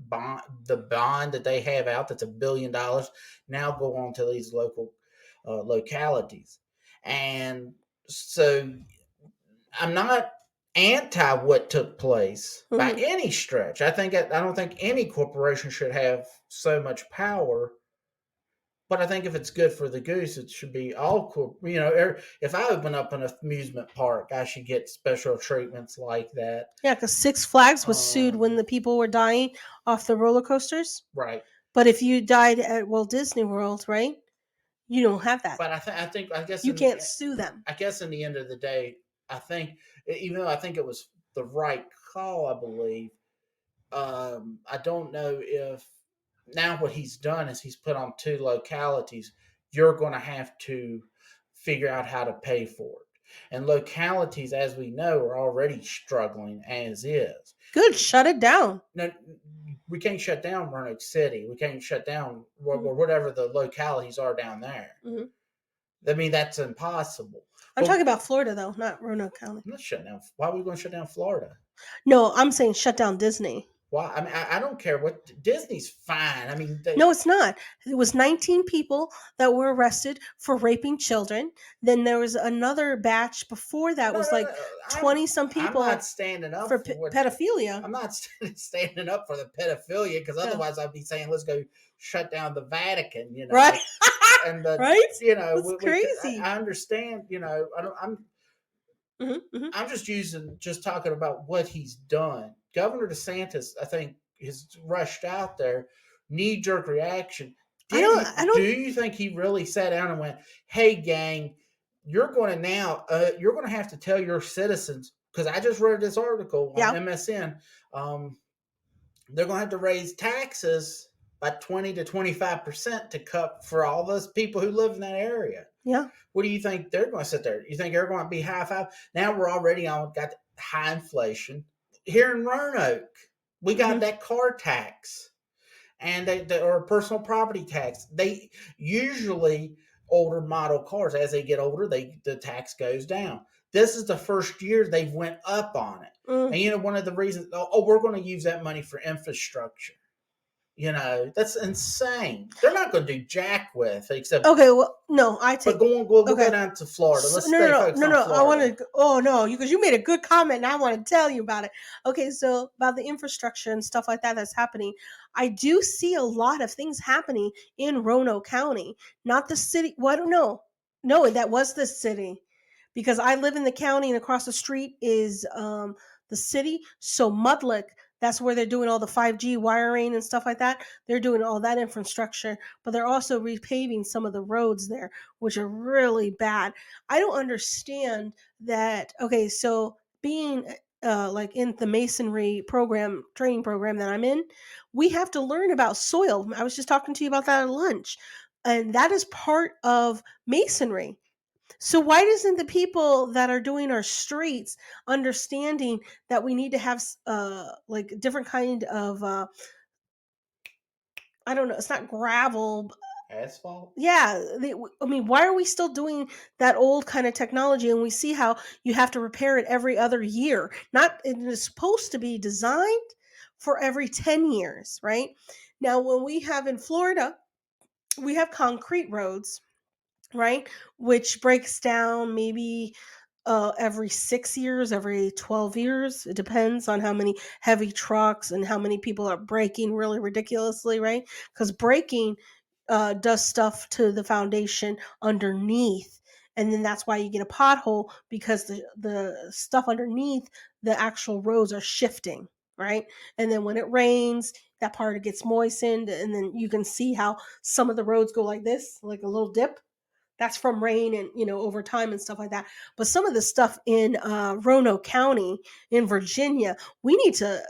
the bond that they have out that's $1 billion now go on to these local localities, and so I'm not anti what took place by Mm-hmm. any stretch. I don't think any corporation should have so much power, but I think if it's good for the goose, it should be all cool. If I open up an amusement park, I should get special treatments like that. Yeah, because Six Flags was sued when Um, the people were dying off the roller coasters. right. But if you died at Walt Disney World, right, you don't have that. But I guess You can't sue them. in the end of the day, I think even though I think it was the right call, I believe. I don't know if now what he's done is he's put on two localities. You're going to have to figure out how to pay for it. And localities, as we know, are already struggling as is. Good, shut it down. Now, we can't shut down Roanoke City. We can't shut down Mm-hmm. whatever the localities are down there. Mm-hmm. I mean, that's impossible. I'm talking about Florida, though, not Roanoke County. I'm not shutting down. Why are we going to shut down Florida? No, I'm saying shut down Disney. Why? I mean, I don't care what Disney's fine. I mean, No, it's not. It was 19 people that were arrested for raping children. Then there was another batch before that was like 20 some people I'm not standing up for for pedophilia. I'm not standing up for the pedophilia because otherwise I'd be saying let's go shut down the Vatican, Right? And the Right? That's crazy. I understand, Mm-hmm. I'm just talking about what he's done. Governor DeSantis, I think, has rushed out there, knee jerk reaction. Do you think he really sat down and went, "Hey, gang, you're going to have to tell your citizens," because I just read this article on MSN. They're going to have to raise taxes by 20 to 25% to cut for all those people who live in that area. Yeah. What do you think they're going to sit there? You think they're going to be high five? Now we're already got high inflation here in Roanoke. We got that car tax, and or personal property tax. They usually older model cars as they get older, the tax goes down. This is the first year they've went up on it, and one of the reasons. We're going to use that money for infrastructure. That's insane. They're not going to do jack with except. Okay, well, no, I take. But we'll go down to Florida. Let's stay focused on Florida. I want to. Oh no, because you made a good comment, and I want to tell you about it. Okay, so about the infrastructure and stuff like that's happening. I do see a lot of things happening in Roanoke County, not the city. Well, I don't know. No, that was the city, because I live in the county, and across the street is the city. So Mudlick. That's where they're doing all the 5G wiring and stuff like that. They're doing all that infrastructure, but they're also repaving some of the roads there, which are really bad. I don't understand that. Okay, so being like in the masonry training program that I'm in, we have to learn about soil. I was just talking to you about that at lunch, and that is part of masonry. So why doesn't the people that are doing our streets understanding that we need to have like different kind of I don't know, it's not gravel. Asphalt? Yeah, I mean, why are we still doing that old kind of technology? And we see how you have to repair it every other year. Not it is supposed to be designed for every 10 years, right? Now, when we have in Florida, we have concrete roads, right? Which breaks down maybe every 6 years, every 12 years. It depends on how many heavy trucks and how many people are braking really ridiculously, right? Because braking does stuff to the foundation underneath. And then that's why you get a pothole, because the stuff underneath the actual roads are shifting, right? And then when it rains, that part gets moistened, and then you can see how some of the roads go like this, like a little dip. That's from rain and over time and stuff like that. But some of the stuff in Roanoke County in Virginia, we need to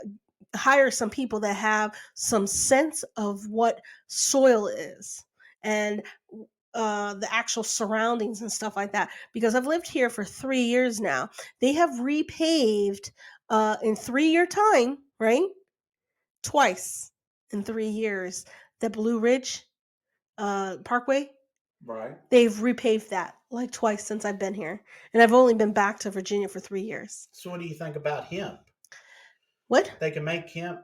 hire some people that have some sense of what soil is, and the actual surroundings and stuff like that. Because I've lived here for 3 years now. They have repaved in 3 year time, right? Twice in 3 years. The Blue Ridge Parkway, Right. they've repaved that like twice since I've been here. And I've only been back to Virginia for 3 years. So, what do you think about hemp? What? They can make hemp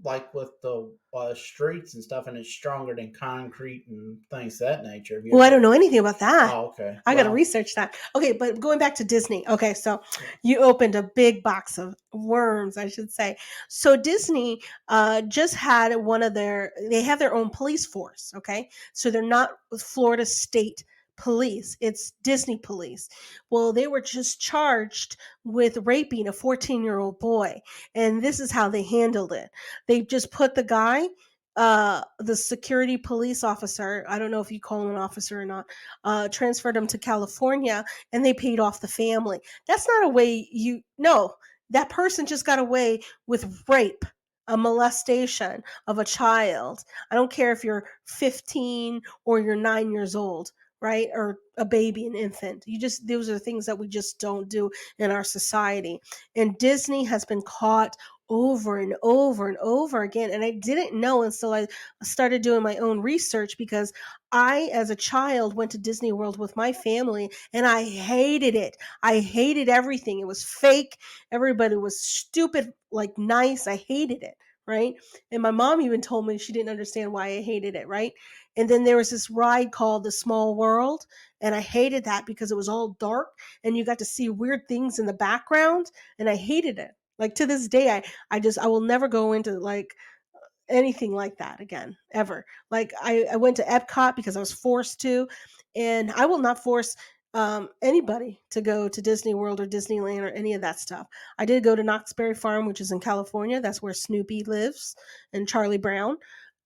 like with the streets and stuff, and it's stronger than concrete and things of that nature. Have you Well, I don't ever? know anything about that. Oh, okay. I got to Well, research that. Okay, but going back to Disney. Okay, so yeah. you opened a big box of worms, I should say. So Disney just had they have their own police force. Okay, so they're not Florida State Police, it's Disney Police. Well, they were just charged with raping a 14-year-old boy. And this is how they handled it. They just put the guy, the security police officer, I don't know if you call him an officer or not, transferred him to California, and they paid off the family. That's not a way no, that person just got away with rape, a molestation of a child. I don't care if you're 15 or you're 9 years old, right? Or a baby, an infant. Those are things that we just don't do in our society. And Disney has been caught over and over and over again. And I didn't know until I started doing my own research, because I, as a child, went to Disney World with my family and I hated it. I hated everything. It was fake. Everybody was stupid, like nice. I hated it. Right. And my mom even told me she didn't understand why I hated it. Right. And then there was this ride called The Small World. And I hated that because it was all dark and you got to see weird things in the background. And I hated it. Like to this day, I will never go into like anything like that again, ever. Like I went to Epcot because I was forced to, and I will not force anybody to go to Disney World or Disneyland or any of that stuff. I did go to Knott's Berry Farm, which is in California. That's where Snoopy lives and Charlie Brown.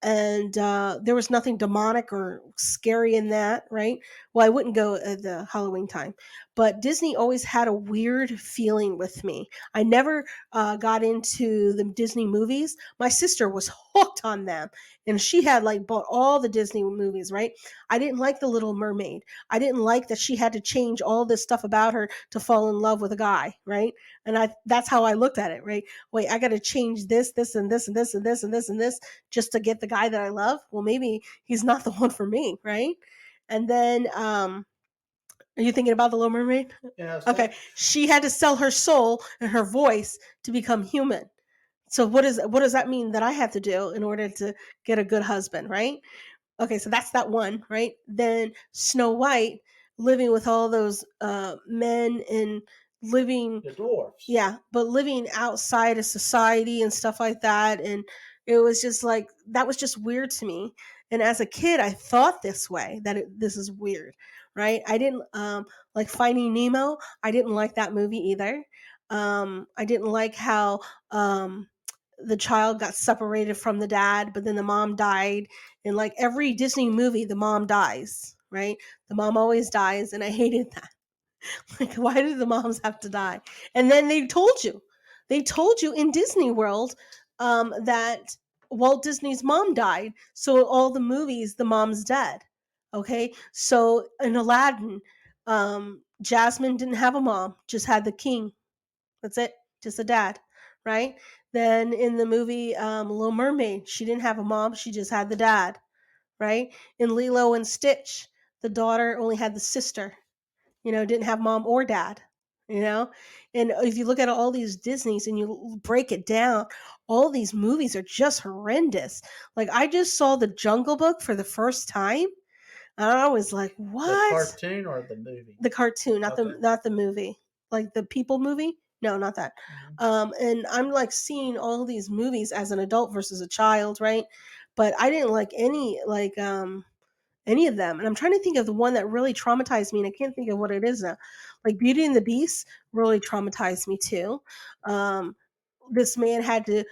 And there was nothing demonic or scary in that, right? Well, I wouldn't go at the Halloween time, but Disney always had a weird feeling with me. I never got into the Disney movies. My sister was hooked on them, and she had like bought all the Disney movies, right? I didn't like The Little Mermaid. I didn't like that she had to change all this stuff about her to fall in love with a guy, right? And that's how I looked at it, right? Wait, I got to change this and this and this and this and this and this just to get the guy that I love. Well, maybe he's not the one for me, right? And then are you thinking about The Little Mermaid? Yeah, I was Okay. thinking. She had to sell her soul and her voice to become human. So what does that mean that I have to do in order to get a good husband, right? Okay, so that's that one, right? Then Snow White living with all those men and living, The dwarfs. yeah, but living outside of society and stuff like that. And it was just like, that was just weird to me. And as a kid, I thought this way, that this is weird, right? I didn't like Finding Nemo. I didn't like that movie either. I didn't like how the child got separated from the dad, but then the mom died. And like every Disney movie, the mom dies, right? The mom always dies. And I hated that. Like, why do the moms have to die? And then they told you in Disney World that Walt Disney's mom died. So all the movies, the mom's dead. Okay. So in Aladdin, Jasmine didn't have a mom, just had the king. That's it. Just a dad. Right. Then in the movie Little Mermaid, she didn't have a mom. She just had the dad. Right. In Lilo and Stitch, the daughter only had the sister, didn't have mom or dad. And if you look at all these Disneys and you break it down, all these movies are just horrendous. Like, I just saw The Jungle Book for the first time, and I was like, The "What?" cartoon or the movie? The cartoon, Okay. not the movie. Like the People movie? No, not that. Mhm. And I'm like seeing all these movies as an adult versus a child, right? But I didn't like any of them. And I'm trying to think of the one that really traumatized me, and I can't think of what it is now. Like Beauty and the Beast really traumatized me too. Um, this man had to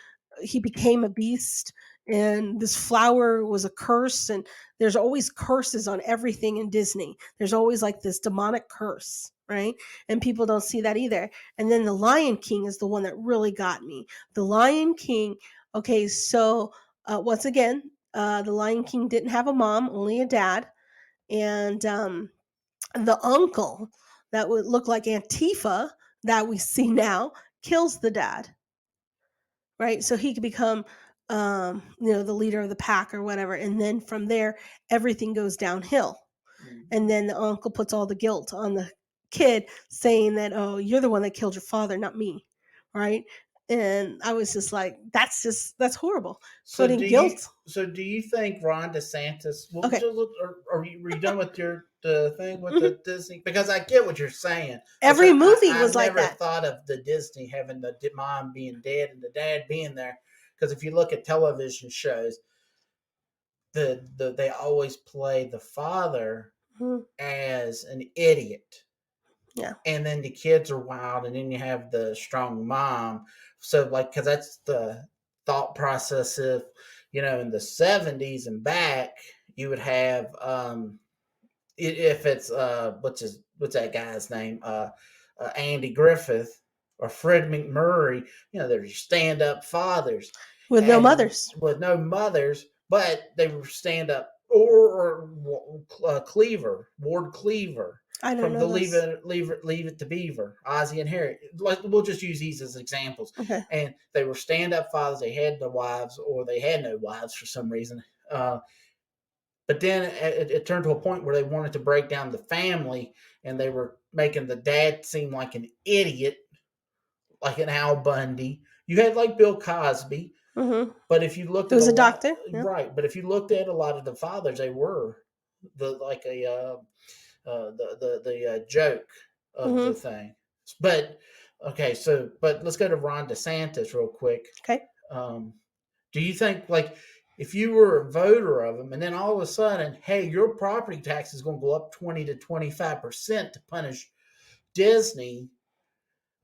he became a beast, and this flower was a curse, and there's always curses on everything in Disney. There's always like this demonic curse, right? And people don't see that either. And then The Lion King is the one that really got me. The Lion King, okay, so once again, the Lion King didn't have a mom, only a dad, and the uncle that would look like Antifa that we see now kills the dad, right? So he could become, the leader of the pack or whatever, and then from there everything goes downhill. And Mhm. then the uncle puts all the guilt on the kid, saying that, "Oh, you're the one that killed your father, not me," right? And I was just like, that's horrible, So putting guilt. do you think Ron DeSantis? Well, Okay. just look, were you done with your the thing with Mhm. the Disney? Because I get what you're saying, which Every movie I've was like never that. thought of the Disney having the mom being dead and the dad being there. Because if you look at television shows, they always play the father Mhm. as an idiot, Yeah. and then the kids are wild, and then you have the strong mom. So like, because that's the thought process of, in the 70s and back, you would have, if it's what's that guy's name, Andy Griffith or Fred McMurray, they're stand up fathers, With no and mothers. with no mothers, but they were stand up, or Cleaver, Ward Cleaver, I don't from know the those. Leave It to Beaver, Ozzy and Harriet. Like, we'll just use these as examples. Okay. And they were stand up fathers. They had no wives, or they had no wives for some reason. But then it turned to a point where they wanted to break down the family, and they were making the dad seem like an idiot, like an Al Bundy. You had like Bill Cosby, Mhm. but if you looked It at a was a lot, doctor. Yeah. right? But if you looked at a lot of the fathers, they were the like a the joke of the Mhm. thing. But okay, so but let's go to Ron DeSantis real quick. Okay. Um, do you think, like, if you were a voter of him, and then all of a sudden, hey, your property tax is going to go up 20 to 25% to punish Disney?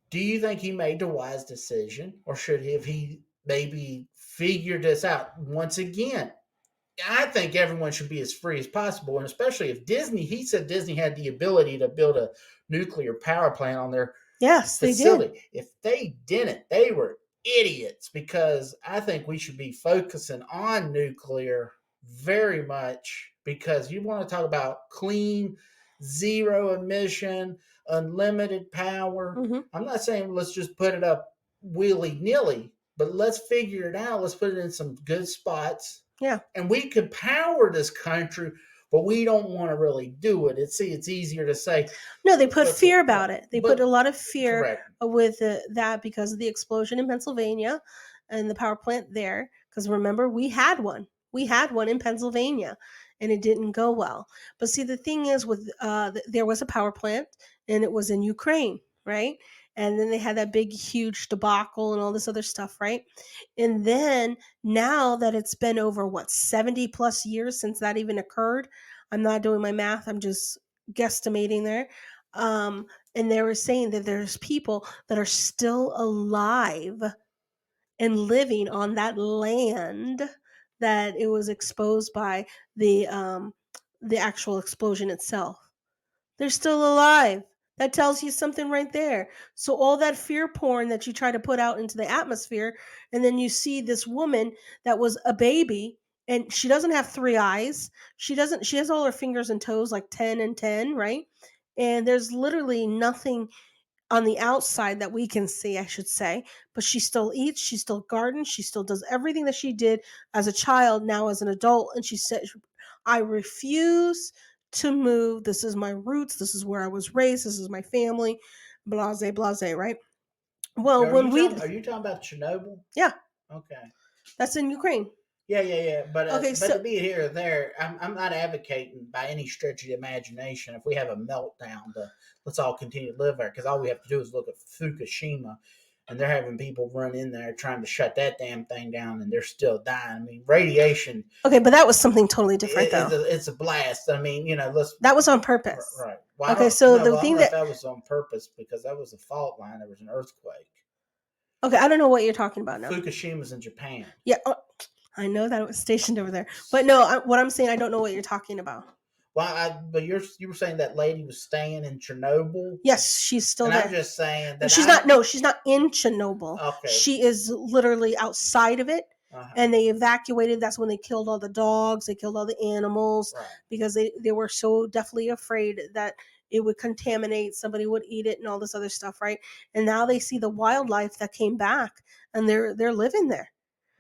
Do you think he made the wise decision, or should he maybe figured this out once again? I think everyone should be as free as possible, and especially if Disney. He said Disney had the ability to build a nuclear power plant on their Yes, they did. facility. If they didn't, they were idiots, because I think we should be focusing on nuclear very much, because you want to talk about clean, zero emission, unlimited power. Mhm. I'm not saying let's just put it up willy nilly, but let's figure it out. Let's put it in some good spots, Yeah. and we could power this country, but we don't want to really do it. It's easier to say, No, they put let's, fear about right, it. They put a but lot of fear correct. with that because of the explosion in Pennsylvania and the power plant there. Because remember, we had one. We had one in Pennsylvania, and it didn't go well. But see, the thing is, with there was a power plant, and it was in Ukraine, right? And then they had that big, huge debacle and all this other stuff, right? And then now that it's been over what 70 plus years since that even occurred, I'm not doing my math. I'm just guesstimating there. Um, and they were saying that there's people that are still alive and living on that land that it was exposed by the actual explosion itself. They're still alive. That tells you something right there. So all that fear porn that you try to put out into the atmosphere, and then you see this woman that was a baby, and she doesn't have three eyes. She has all her fingers and toes like 10 and 10, right? And there's literally nothing on the outside that we can see, I should say. But she still eats, she still gardens, she still does everything that she did as a child, now as an adult. And she said, I refuse to move. This is my roots. This is where I was raised. This is my family. Blase, blase, right? Well, Now, when we, are you talking about Chernobyl? yeah, Okay. That's in Ukraine. Yeah. Okay, But so to be here or there, I'm not advocating by any stretch of the imagination if we have a meltdown to let's all continue to live there because all we have to do is look at Fukushima, and they're having people run in there trying to shut that damn thing down, and they're still dying. I mean, radiation okay, but that was something totally different though. it's a blast. I mean, let's That was on purpose. right. Well, I Okay, don't so no, the well, I don't thing know if that that was on purpose because that was a fault line. There was an earthquake. okay, I don't know what you're talking about now. Fukushima's in Japan. Yeah, I know that it was stationed over there, but no, what I'm saying, I don't know what you're talking about. Well, but you were saying that lady was staying in Chernobyl, Yes, she's still and I'm there. just saying No, that she's not. No, she's not in Chernobyl. okay, She is literally outside of it, uh-huh, and they evacuated. That's when they killed all the dogs. They killed all the animals right, because they were so definitely afraid that it would contaminate. Somebody would eat it and all this other stuff, right? And now they see the wildlife that came back, and they're living there.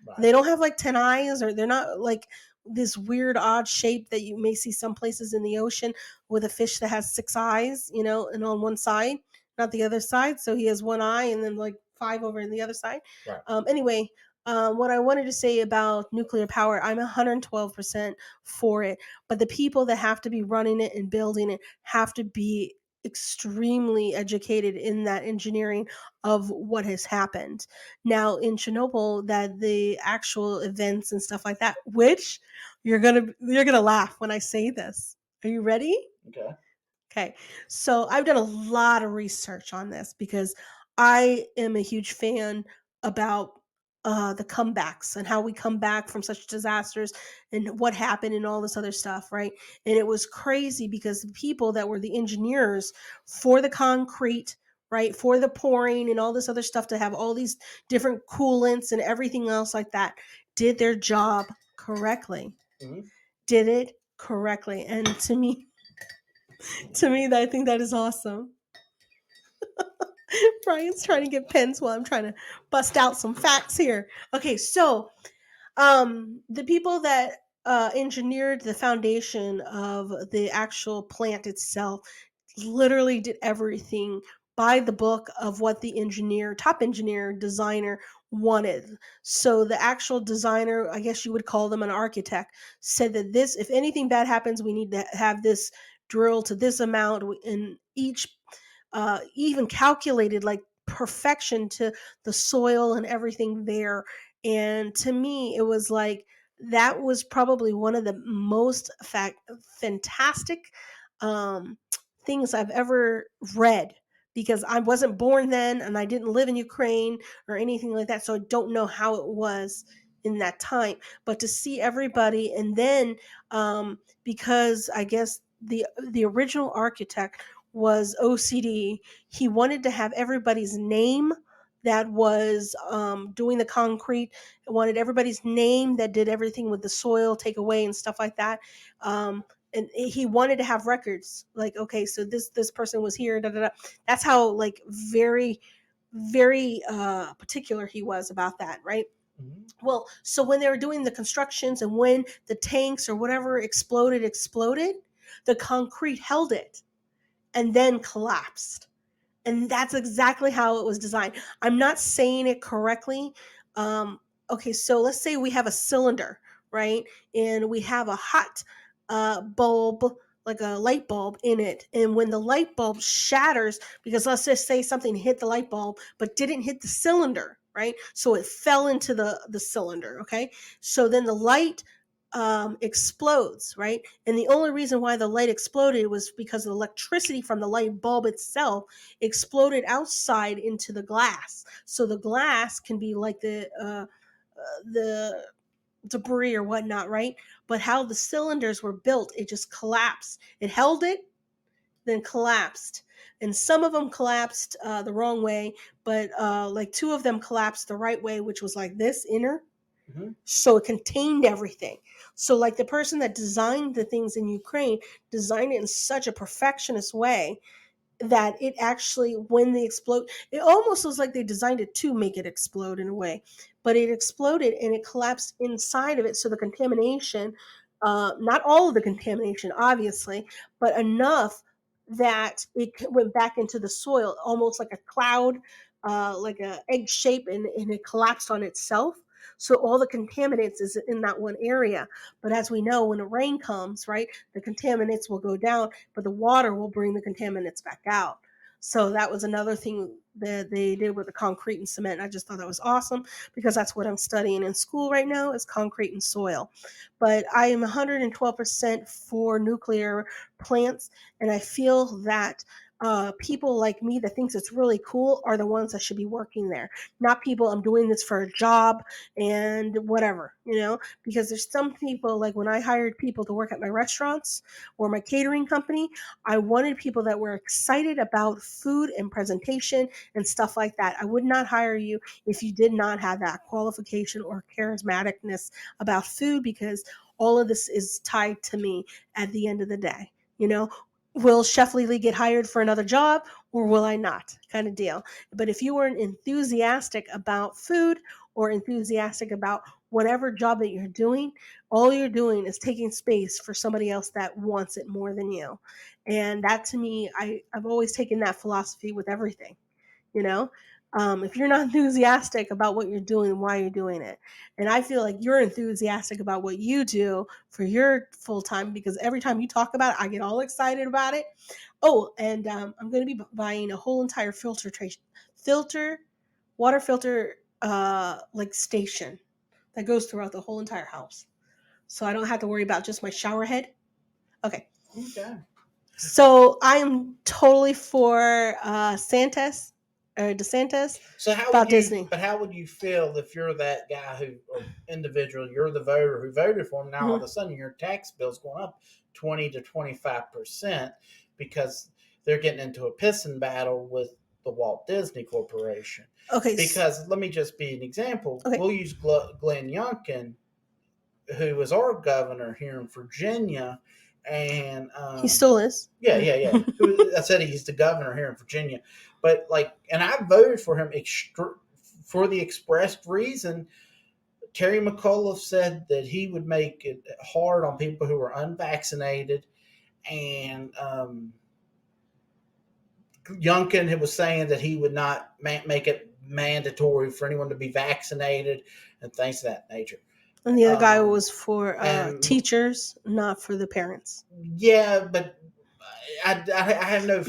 right, They don't have like 10 eyes, or they're not like this weird odd shape that you may see some places in the ocean with a fish that has 6 eyes, and on one side, not the other side. So he has one eye and then like five over in the other side. right. Anyway, what I wanted to say about nuclear power, I'm 112% for it. But the people that have to be running it and building it have to be extremely educated in that engineering of what has happened now in Chernobyl, that the actual events and stuff like that, which you're gonna laugh when I say this. Are you ready? Okay. Okay. So I've done a lot of research on this because I am a huge fan about the comebacks and how we come back from such disasters and what happened and all this other stuff, right? And it was crazy because the people that were the engineers for the concrete, right, for the pouring and all this other stuff to have all these different coolants and everything else like that did their job correctly. Mm-hmm. Did it correctly. And to me, I think that is awesome. Brian's trying to get pens while I'm trying to bust out some facts here. Okay, so the people that engineered the foundation of the actual plant itself literally did everything by the book of what the top engineer, designer wanted. So the actual designer, I guess you would call them an architect, said that this, if anything bad happens, we need to have this drill to this amount, and each even calculated like perfection to the soil and everything there. And to me, it was like that was probably one of the most fantastic um, things I've ever read, because I wasn't born then and I didn't live in Ukraine or anything like that. So I don't know how it was in that time. But to see everybody, and then because I guess the original architect was OCD. He wanted to have everybody's name that was doing the concrete. Wanted everybody's name that did everything with the soil take away and stuff like that. And he wanted to have records, like, okay, so this person was here. Da, da, da. That's how like very particular he was about that, right? Mm-hmm. Well, so when they were doing the constructions and when the tanks or whatever exploded, the concrete held it and then collapsed. And that's exactly how it was designed. I'm not saying it correctly. Okay, so let's say we have a cylinder, right? And we have a hot bulb, like a light bulb in it. And when the light bulb shatters, because let's just say something hit the light bulb but didn't hit the cylinder, right? So it fell into the cylinder, okay? So then the light explodes, right? And the only reason why the light exploded was because the electricity from the light bulb itself exploded outside into the glass. So the glass can be like the debris or whatnot, right? But how the cylinders were built, it just collapsed. It held it, then collapsed. And some of them collapsed the wrong way, but like two of them collapsed the right way, which was like this inner. Mm-hmm. So it contained everything. So, like the person that designed the things in Ukraine designed it in such a perfectionist way that it actually, when they explode, it almost was like they designed it to make it explode in a way, but it exploded and it collapsed inside of it. So the contamination, not all of the contamination obviously, but enough that it went back into the soil almost like a cloud, like a egg shape, and it collapsed on itself. So all the contaminants is in that one area. But as we know, when the rain comes, right, the contaminants will go down, but the water will bring the contaminants back out. So that was another thing that they did with the concrete and cement. I just thought that was awesome because that's what I'm studying in school right now is concrete and soil. But I am 112% for nuclear plants, and I feel that people like me that thinks it's really cool are the ones that should be working there, not people I'm doing this for a job and whatever, because there's some people, like when I hired people to work at my restaurants or my catering company, I wanted people that were excited about food and presentation and stuff like that. I would not hire you if you did not have that qualification or charismaticness about food, because all of this is tied to me at the end of the day. Will Chef Lely get hired for another job or will I not, kind of deal. But if you weren't enthusiastic about food or enthusiastic about whatever job that you're doing, all you're doing is taking space for somebody else that wants it more than you. And that, to me, I've always taken that philosophy with everything. you know if you're not enthusiastic about what you're doing, why you're doing it. And I feel like you're enthusiastic about what you do for your full time, because every time you talk about it, I get all excited about it. Oh, and I'm going to be buying a whole entire filter water filter like station that goes throughout the whole entire house, so I don't have to worry about just my shower head. Okay. Okay. So I am totally for Santis or DeSantis So how about would you? Disney. But how would you feel if you're that guy who, or individual, you're the voter who voted for him? Now all of Mhm. a sudden your tax bill's going up 20 to 25% because they're getting into a pissing battle with the Walt Disney Corporation. Okay. Because let me just be an example. Okay. We'll use Glenn Youngkin, who was our governor here in Virginia, and He still is. yeah, Yeah. yeah, yeah. I said he's the governor here in Virginia, but and I voted for him for the expressed reason. Terry McAuliffe said that he would make it hard on people who were unvaccinated, and Youngkin was saying that he would not make it mandatory for anyone to be vaccinated and things of that nature. And the other guy Um, was for and teachers, not for the parents. Yeah, but I have no.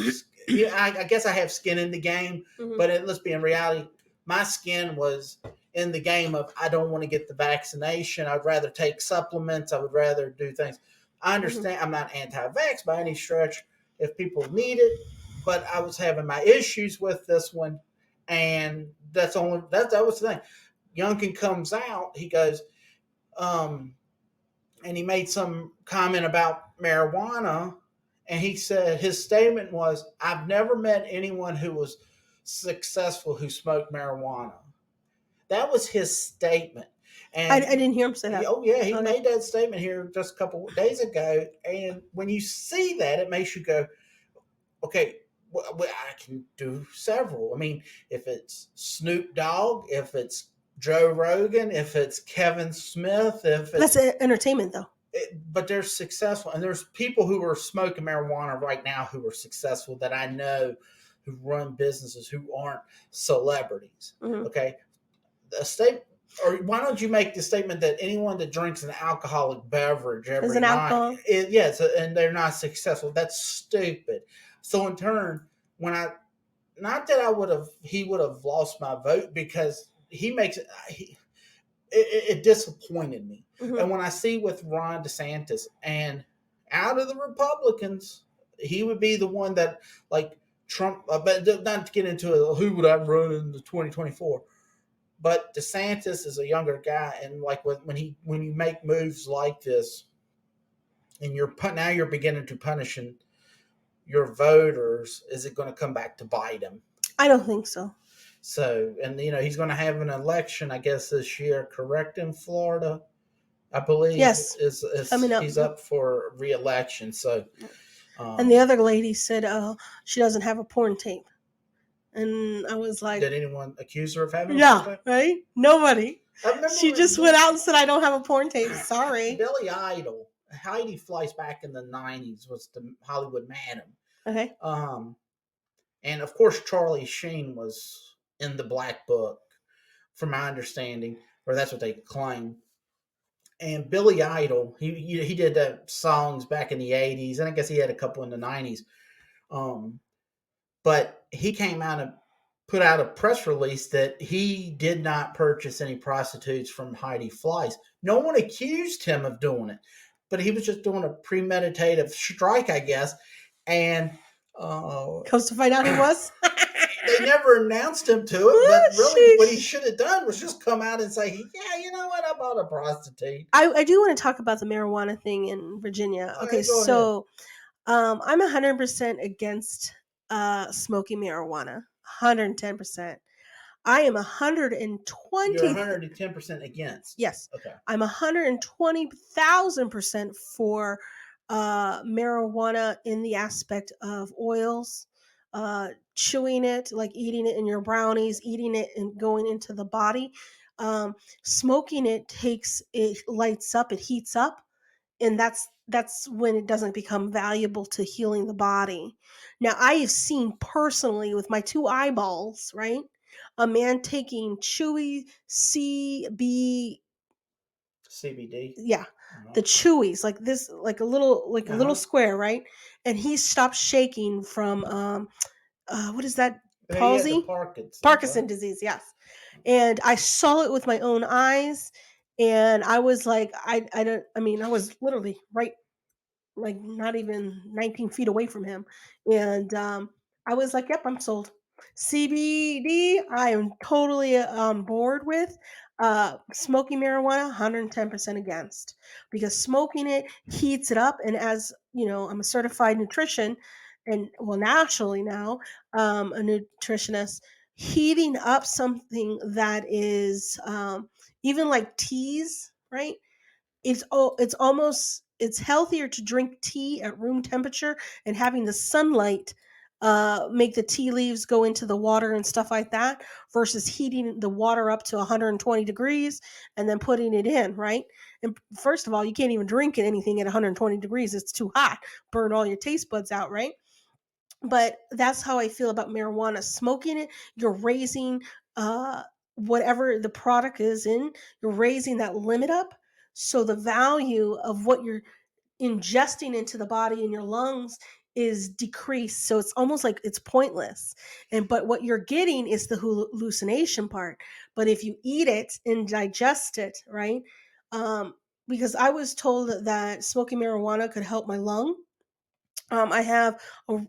Yeah, I guess I have skin in the game, Mm-hmm. but let's be in reality. My skin was in the game of I don't want to get the vaccination. I'd rather take supplements. I would rather do things. I Mm-hmm. understand. I'm not anti-vax by any stretch if people need it, but I was having my issues with this one, and that was the thing. Youngkin comes out. He goes. And he made some comment about marijuana, and he said his statement was, I've never met anyone who was successful who smoked marijuana. That was his statement. I And didn't hear him say that. oh yeah, he Okay. made that statement here just a couple of days ago. And when you see that, it makes you go, okay, well, I can do several. I mean, if it's Snoop Dogg, if it's Joe Rogan, if it's Kevin Smith, if That's it's entertainment, though. but they're successful, and there's people who are smoking marijuana right now who are successful that I know, who run businesses who aren't celebrities. Mm-hmm. Okay, a state, or why don't you make the statement that anyone that drinks an alcoholic beverage Is every an night, alcohol. yes, and they're not successful? That's stupid. So in turn, when I, not that he would have lost my vote because he makes it. It disappointed me. Mm-hmm. And when I see with Ron DeSantis, and out of the Republicans, he would be the one that, like Trump, but not to get into who would I run in the 2024. But DeSantis is a younger guy, and like when you make moves like this, and now you're beginning to punishing your voters, is it going to come back to bite him? I don't think so. So, and he's going to have an election, I guess, this year, correct, in Florida, I believe. Yes, is coming up. he's up for re-election. So, And the other lady said, she doesn't have a porn tape. And I was like, did anyone accuse her of having a porn yeah, tape? right? Nobody. I remember She just went out and said, I don't have a porn tape. Sorry. Billy Idol, Heidi Fleiss back in the 90s was the Hollywood Madam. Okay. And of course, Charlie Sheen was in the Black Book, from my understanding. or that's what they claim. And Billy Idol, he did songs back in the '80s, and I guess he had a couple in the '90s. Um, but he came out and put out a press release that he did not purchase any prostitutes from Heidi Fleiss. No one accused him of doing it, but he was just doing a premeditative strike, I guess. And Comes to find out he was. they never announced him to it, but really what he should have done was just come out and say, yeah, you know what, I bought a prostitute. I do want to talk about the marijuana thing in Virginia. Okay, Go ahead. so I'm 100% against smoking marijuana. 110%. I am 120. You're 110% against. Yes. Okay. I'm 120,000% for marijuana in the aspect of oils, chewing it, like eating it in your brownies, eating it and going into the body. Smoking it lights up, it heats up, and that's when it doesn't become valuable to healing the body. Now, I have seen personally with my two eyeballs, right? A man taking chewy CBD. yeah, Uh-huh. the chewies, like this, like a little square, right? And he stopped shaking from what is that, He had the palsy? Parkinson right? disease, yes. And I saw it with my own eyes, and I was like, I don't, I mean, I was literally right, like not even 19 feet away from him. And I was like, yep, I'm sold. CBD, I am totally on board with. Smoking marijuana, 110% against, because smoking it heats it up. And as you know, I'm a certified nutrition and, well, nationally now, a nutritionist. Heating up something that is even like teas, right? It's healthier to drink tea at room temperature and having the sunlight make the tea leaves go into the water and stuff like that, versus heating the water up to 120 degrees and then putting it in, right? And first of all, you can't even drink anything at 120 degrees. It's too hot. Burn all your taste buds out, right? But that's how I feel about marijuana. Smoking it, you're raising uh, whatever the product is in, you're raising that limit up. So the value of what you're ingesting into the body and your lungs is decreased. So it's almost like it's pointless. And but what you're getting is the hallucination part. But if you eat it and digest it, right? Um, because I was told that smoking marijuana could help my lung. I have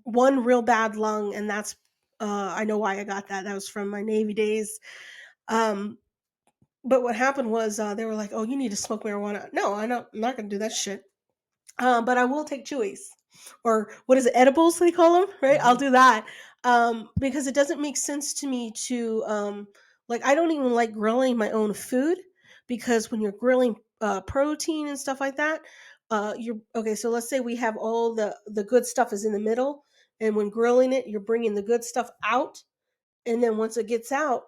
one real bad lung, and that's I know why I got that. That was from my Navy days. Um, but what happened was they were like, "Oh, you need to smoke marijuana." No, I don't. I'm not going to do that shit. But I will take chewies, or what is it, edibles they call them, right? I'll do that because it doesn't make sense to me to like, I don't even like grilling my own food, because when you're grilling protein and stuff like that, you're okay. So let's say we have all the good stuff is in the middle, and when grilling it, you're bringing the good stuff out, and then once it gets out,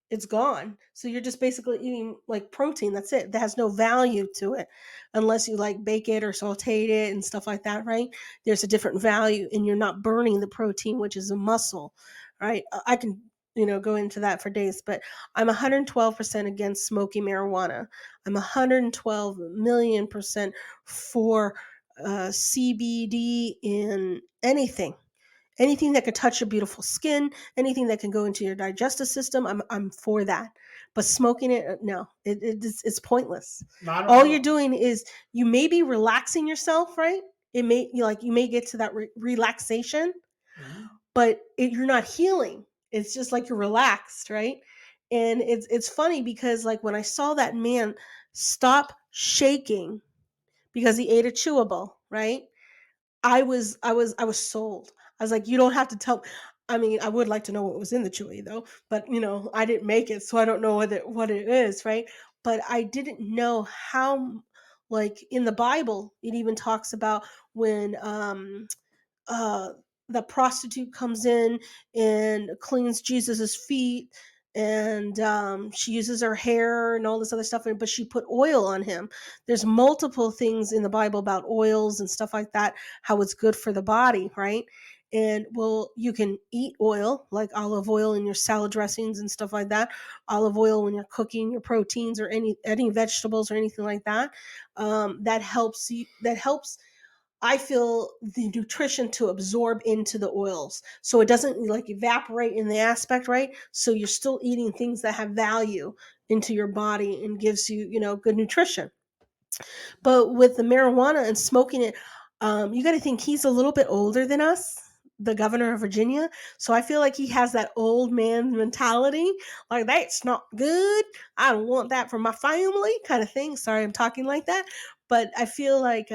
it's gone. So you're just basically eating like protein. That's it. That has no value to it, unless you like bake it or saute it and stuff like that, right? There's a different value, and you're not burning the protein, which is a muscle, right? I can go into that for days, but I'm 112% against smoking marijuana. I'm 112 million percent for CBD in anything that could touch your beautiful skin, anything that can go into your digestive system. I'm for that. But smoking it, no, it's pointless. I don't All you're know. doing is, you may be relaxing yourself, right? You may get to that relaxation, Mhm. but you're not healing. It's just like you're relaxed, right? And it's funny because, like, when I saw that man stop shaking because he ate a chewable, right? I was sold. I was like, you don't have to tell. I mean, I would like to know what was in the chewy though, but I didn't make it, so I don't know what it is, right? But I didn't know how, like in the Bible, it even talks about when uh, the prostitute comes in and cleans Jesus's feet, and she uses her hair and all this other stuff, but she put oil on him. There's multiple things in the Bible about oils and stuff like that, how it's good for the body, right? And well, you can eat oil like olive oil in your salad dressings and stuff like that. Olive oil when you're cooking your proteins or any vegetables or anything like that. That helps you. That helps, I feel, the nutrition to absorb into the oils, so it doesn't like evaporate in the aspect, right? So you're still eating things that have value into your body and gives you, good nutrition. But with the marijuana and smoking it, you got to think he's a little bit older than us, the governor of Virginia. So I feel like he has that old man mentality, like that's not good. I don't want that for my family, kind of thing. Sorry, I'm talking like that, but I feel like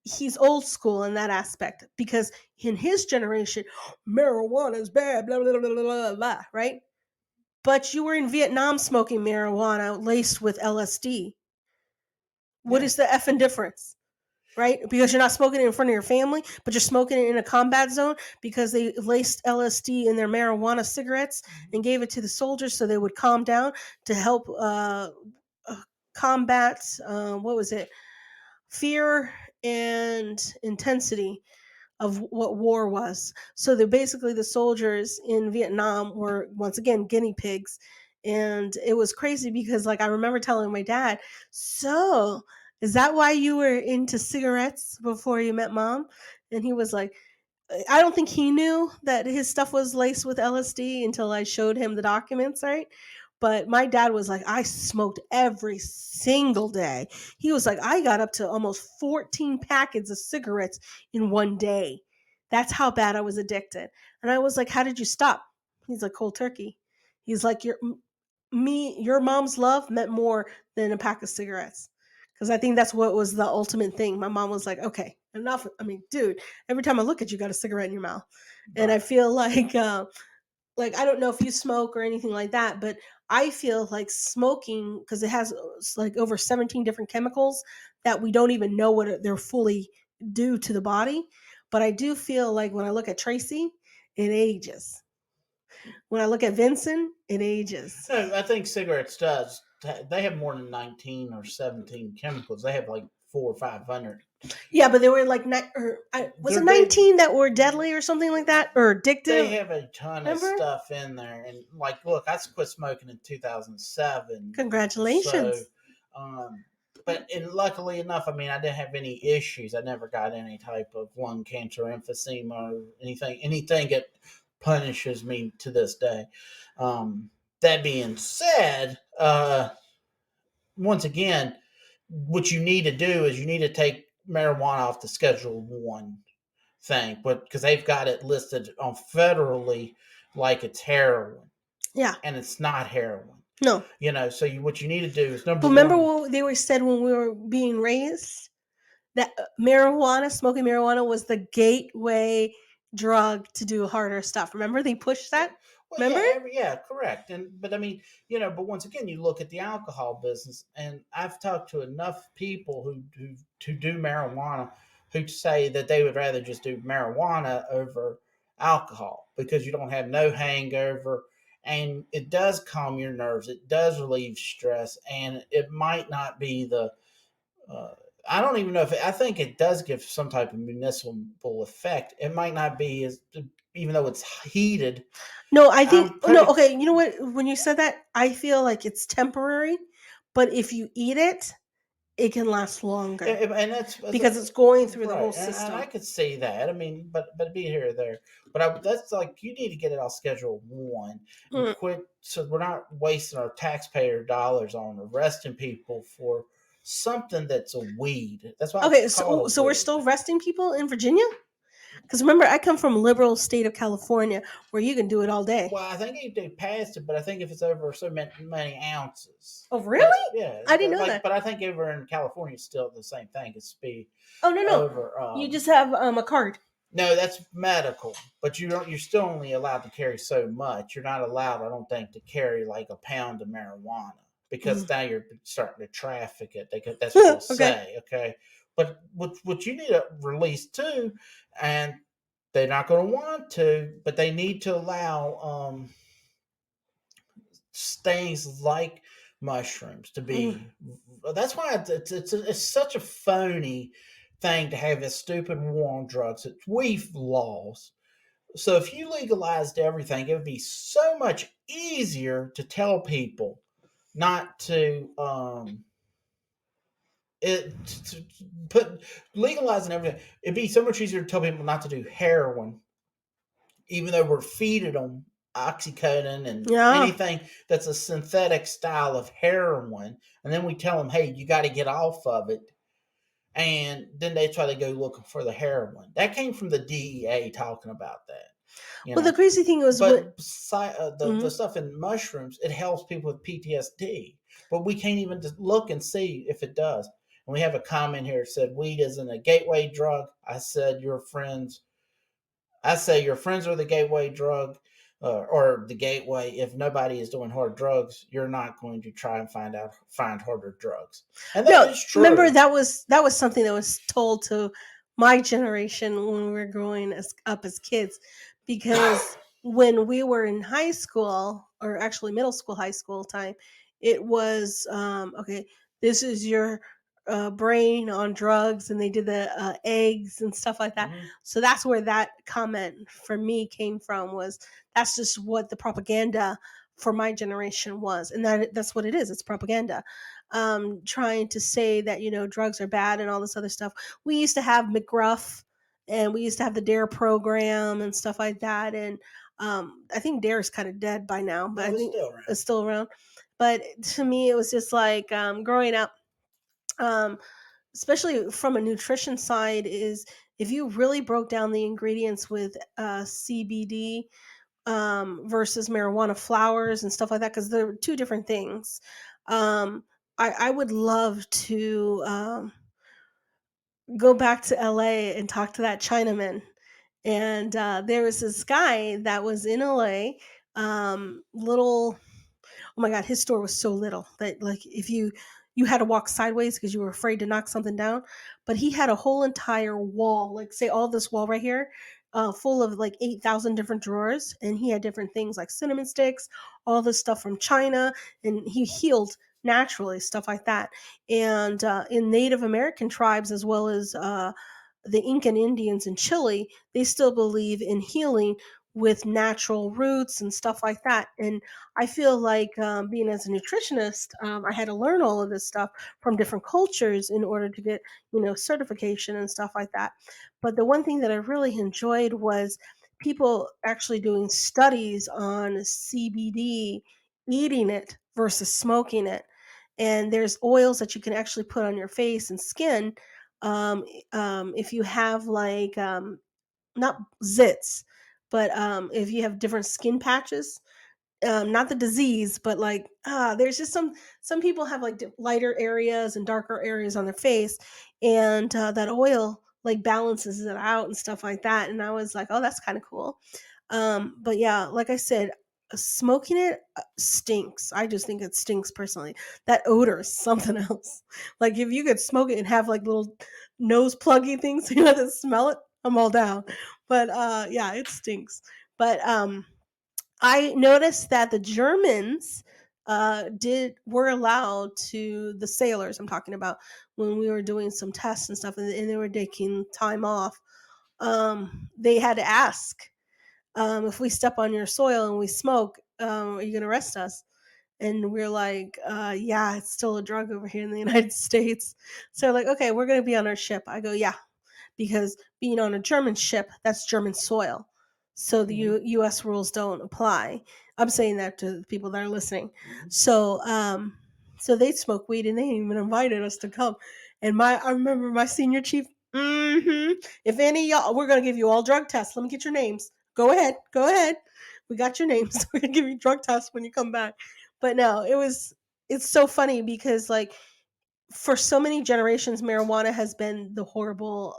he's old school in that aspect because in his generation, marijuana is bad, blah blah blah blah blah, blah, right? But you were in Vietnam smoking marijuana laced with LSD. What Yeah. is the effing difference? Right? Because you're not smoking it in front of your family, but you're smoking it in a combat zone because they laced LSD in their marijuana cigarettes and gave it to the soldiers so they would calm down to help uh, combat, what was it? Fear and intensity of what war was. So they basically, the soldiers in Vietnam were once again guinea pigs. And it was crazy because like I remember telling my dad, "So, is that why you were into cigarettes before you met mom?" And he was like, I don't think he knew that his stuff was laced with LSD until I showed him the documents, right? But my dad was like, I smoked every single day. He was like, I got up to almost 14 packets of cigarettes in one day. That's how bad I was addicted. And I was like, how did you stop? He's like, cold turkey. He's like, your mom's love meant more than a pack of cigarettes. Because I think that's what was the ultimate thing. My mom was like, okay, enough. I mean, dude, every time I look at you, got a cigarette in your mouth. And I Right. feel like I don't know if you smoke or anything like that, but I feel like smoking, because it has like over 17 different chemicals that we don't even know what they're fully do to the body. But I do feel like when I look at Tracy, it ages. When I look at Vincent, it ages. No, I think cigarettes does. They have more than 19 or 17 chemicals. They have like 400 or 500. Yeah, but they were like, was it They're big. 19 that were deadly or something like that, or They addictive? have a ton of Remember? stuff in there, and like, look, I quit smoking in 2007. So, Congratulations. um, but and luckily enough, I mean, I didn't have any issues. I never got any type of lung cancer, emphysema, or anything that punishes me to this day. Um, that being said, once again, what you need to do is you need to take marijuana off the Schedule 1 thing, but because they've got it listed on federally like it's heroin, Yeah. and it's not heroin. No. So what you need to do is number But remember one. what they were said when we were being raised? That smoking marijuana was the gateway drug to do harder stuff. Remember they pushed that? Well, Remember? yeah, correct. But I mean, but once again, you look at the alcohol business, and I've talked to enough people who do marijuana who say that they would rather just do marijuana over alcohol because you don't have no hangover, and it does calm your nerves, it does relieve stress, and it might not be the uh, I don't even know if I think it does give some type of municipal effect. It might not be as even though it's heated. No, I think I'm no, pretty. okay, you know what? When you said that, I feel like it's temporary, but if you eat it, it can last longer And that's because it's going through the right, whole and I system. could see that. I mean, but be here or there. But that's like you need to get it off Schedule 1 and Mm. quit, so we're not wasting our taxpayer dollars on arresting people for something that's a weed. That's why it's Okay, called a so we're weed. still arresting people in Virginia? Because remember, I come from liberal state of California where you can do it all day. Well, I think they passed it, but I think if it's over so many ounces, Oh, but really? yeah, I didn't know that. but I think over in California it's still the same thing. It's speed Oh, no, no. over. You just have a card. No, that's medical, but you don't. You're still only allowed to carry so much. You're not allowed, I don't think, to carry like a pound of marijuana because Mm. now you're starting to traffic it. That's what they'll Okay. say. Okay, but what you need to release too, and they're not going to want to, but they need to allow things like mushrooms to Mm. be. That's why it's such a phony thing to have this stupid war on drugs. It's we've lost. So if you legalized everything, it would be so much easier to tell people not to to put legalizing everything. It'd be so much easier to tell people not to do heroin, even though we're feeding them oxycodone and Yeah. anything that's a synthetic style of heroin, and then we tell them, "Hey, you got to get off of it." And then they try to go looking for the heroin. That came from the DEA talking about that, you Well, the know. crazy thing was what. But the Mhm. stuff in mushrooms, it helps people with PTSD. But we can't even just look and see if it does. And we have a comment here that said weed isn't a gateway drug. I say your friends are the gateway drug, or the gateway. If nobody is doing hard drugs, you're not going to try and find harder drugs, and that No, is remember true. that was something that was told to my generation when we were growing up as kids, because when we were in high school, or actually middle school, high school time, it was okay. This is your brain on drugs, and they did the eggs and stuff like that. Mhm. So that's where that comment for me came from. Was that's just what the propaganda for my generation was, and that's what it is. It's propaganda, trying to say that drugs are bad and all this other stuff. We used to have McGruff, and we used to have the Dare program and stuff like that. And I think Dare is kind of dead by now, but I No, it's think still around. it's still around. But to me, it was just like growing up. Um, Especially from a nutrition side, is if you really broke down the ingredients with CBD versus marijuana flowers and stuff like that, because they're two different things. Um, I would love to go back to LA and talk to that Chinaman. And there was this guy that was in LA, little. Oh my god, his store was so little that, like, if you had to walk sideways because you were afraid to knock something down. But he had a whole entire wall, like say all this wall right here, full of like 8,000 different drawers, and he had different things like cinnamon sticks, all this stuff from China, and he healed naturally, stuff like that. And in Native American tribes, as well as the Incan Indians in Chile, they still believe in healing with natural roots and stuff like that. And I feel like, being as a nutritionist, I had to learn all of this stuff from different cultures in order to get, certification and stuff like that. But the one thing that I really enjoyed was people actually doing studies on CBD, eating it versus smoking it. And there's oils that you can actually put on your face and skin, um, if you have like, not zits, but if you have different skin patches, not the disease, but like, there's just some people have like lighter areas and darker areas on their face, and that oil like balances it out and stuff like that. And I was like, oh, that's kind of cool. But yeah, like I said, smoking it stinks. I just think it stinks personally. That odor is something else. Like if you could smoke it and have like little nose pluggy things, so you have to smell it, I'm all down. But yeah, it stinks. But I noticed that the Germans did were allowed to, the sailors I'm talking about, when we were doing some tests and stuff, and they were taking time off. They had to ask, if we step on your soil and we smoke, are you going to arrest us? And we're like, yeah, it's still a drug over here in the United States. So they're like, okay, we're going to be on our ship. I go, yeah, because being on a German ship, that's German soil. So the Mhm. U.S. rules don't apply. I'm saying that to the people that are listening. Mhm. So, so they smoke weed, and they even invited us to come. And I remember my senior chief. If any of y'all, we're gonna give you all drug tests. Let me get your names. Go ahead, go ahead. We got your names. We're gonna give you drug tests when you come back. But no, it's so funny because, like, for so many generations, marijuana has been the horrible,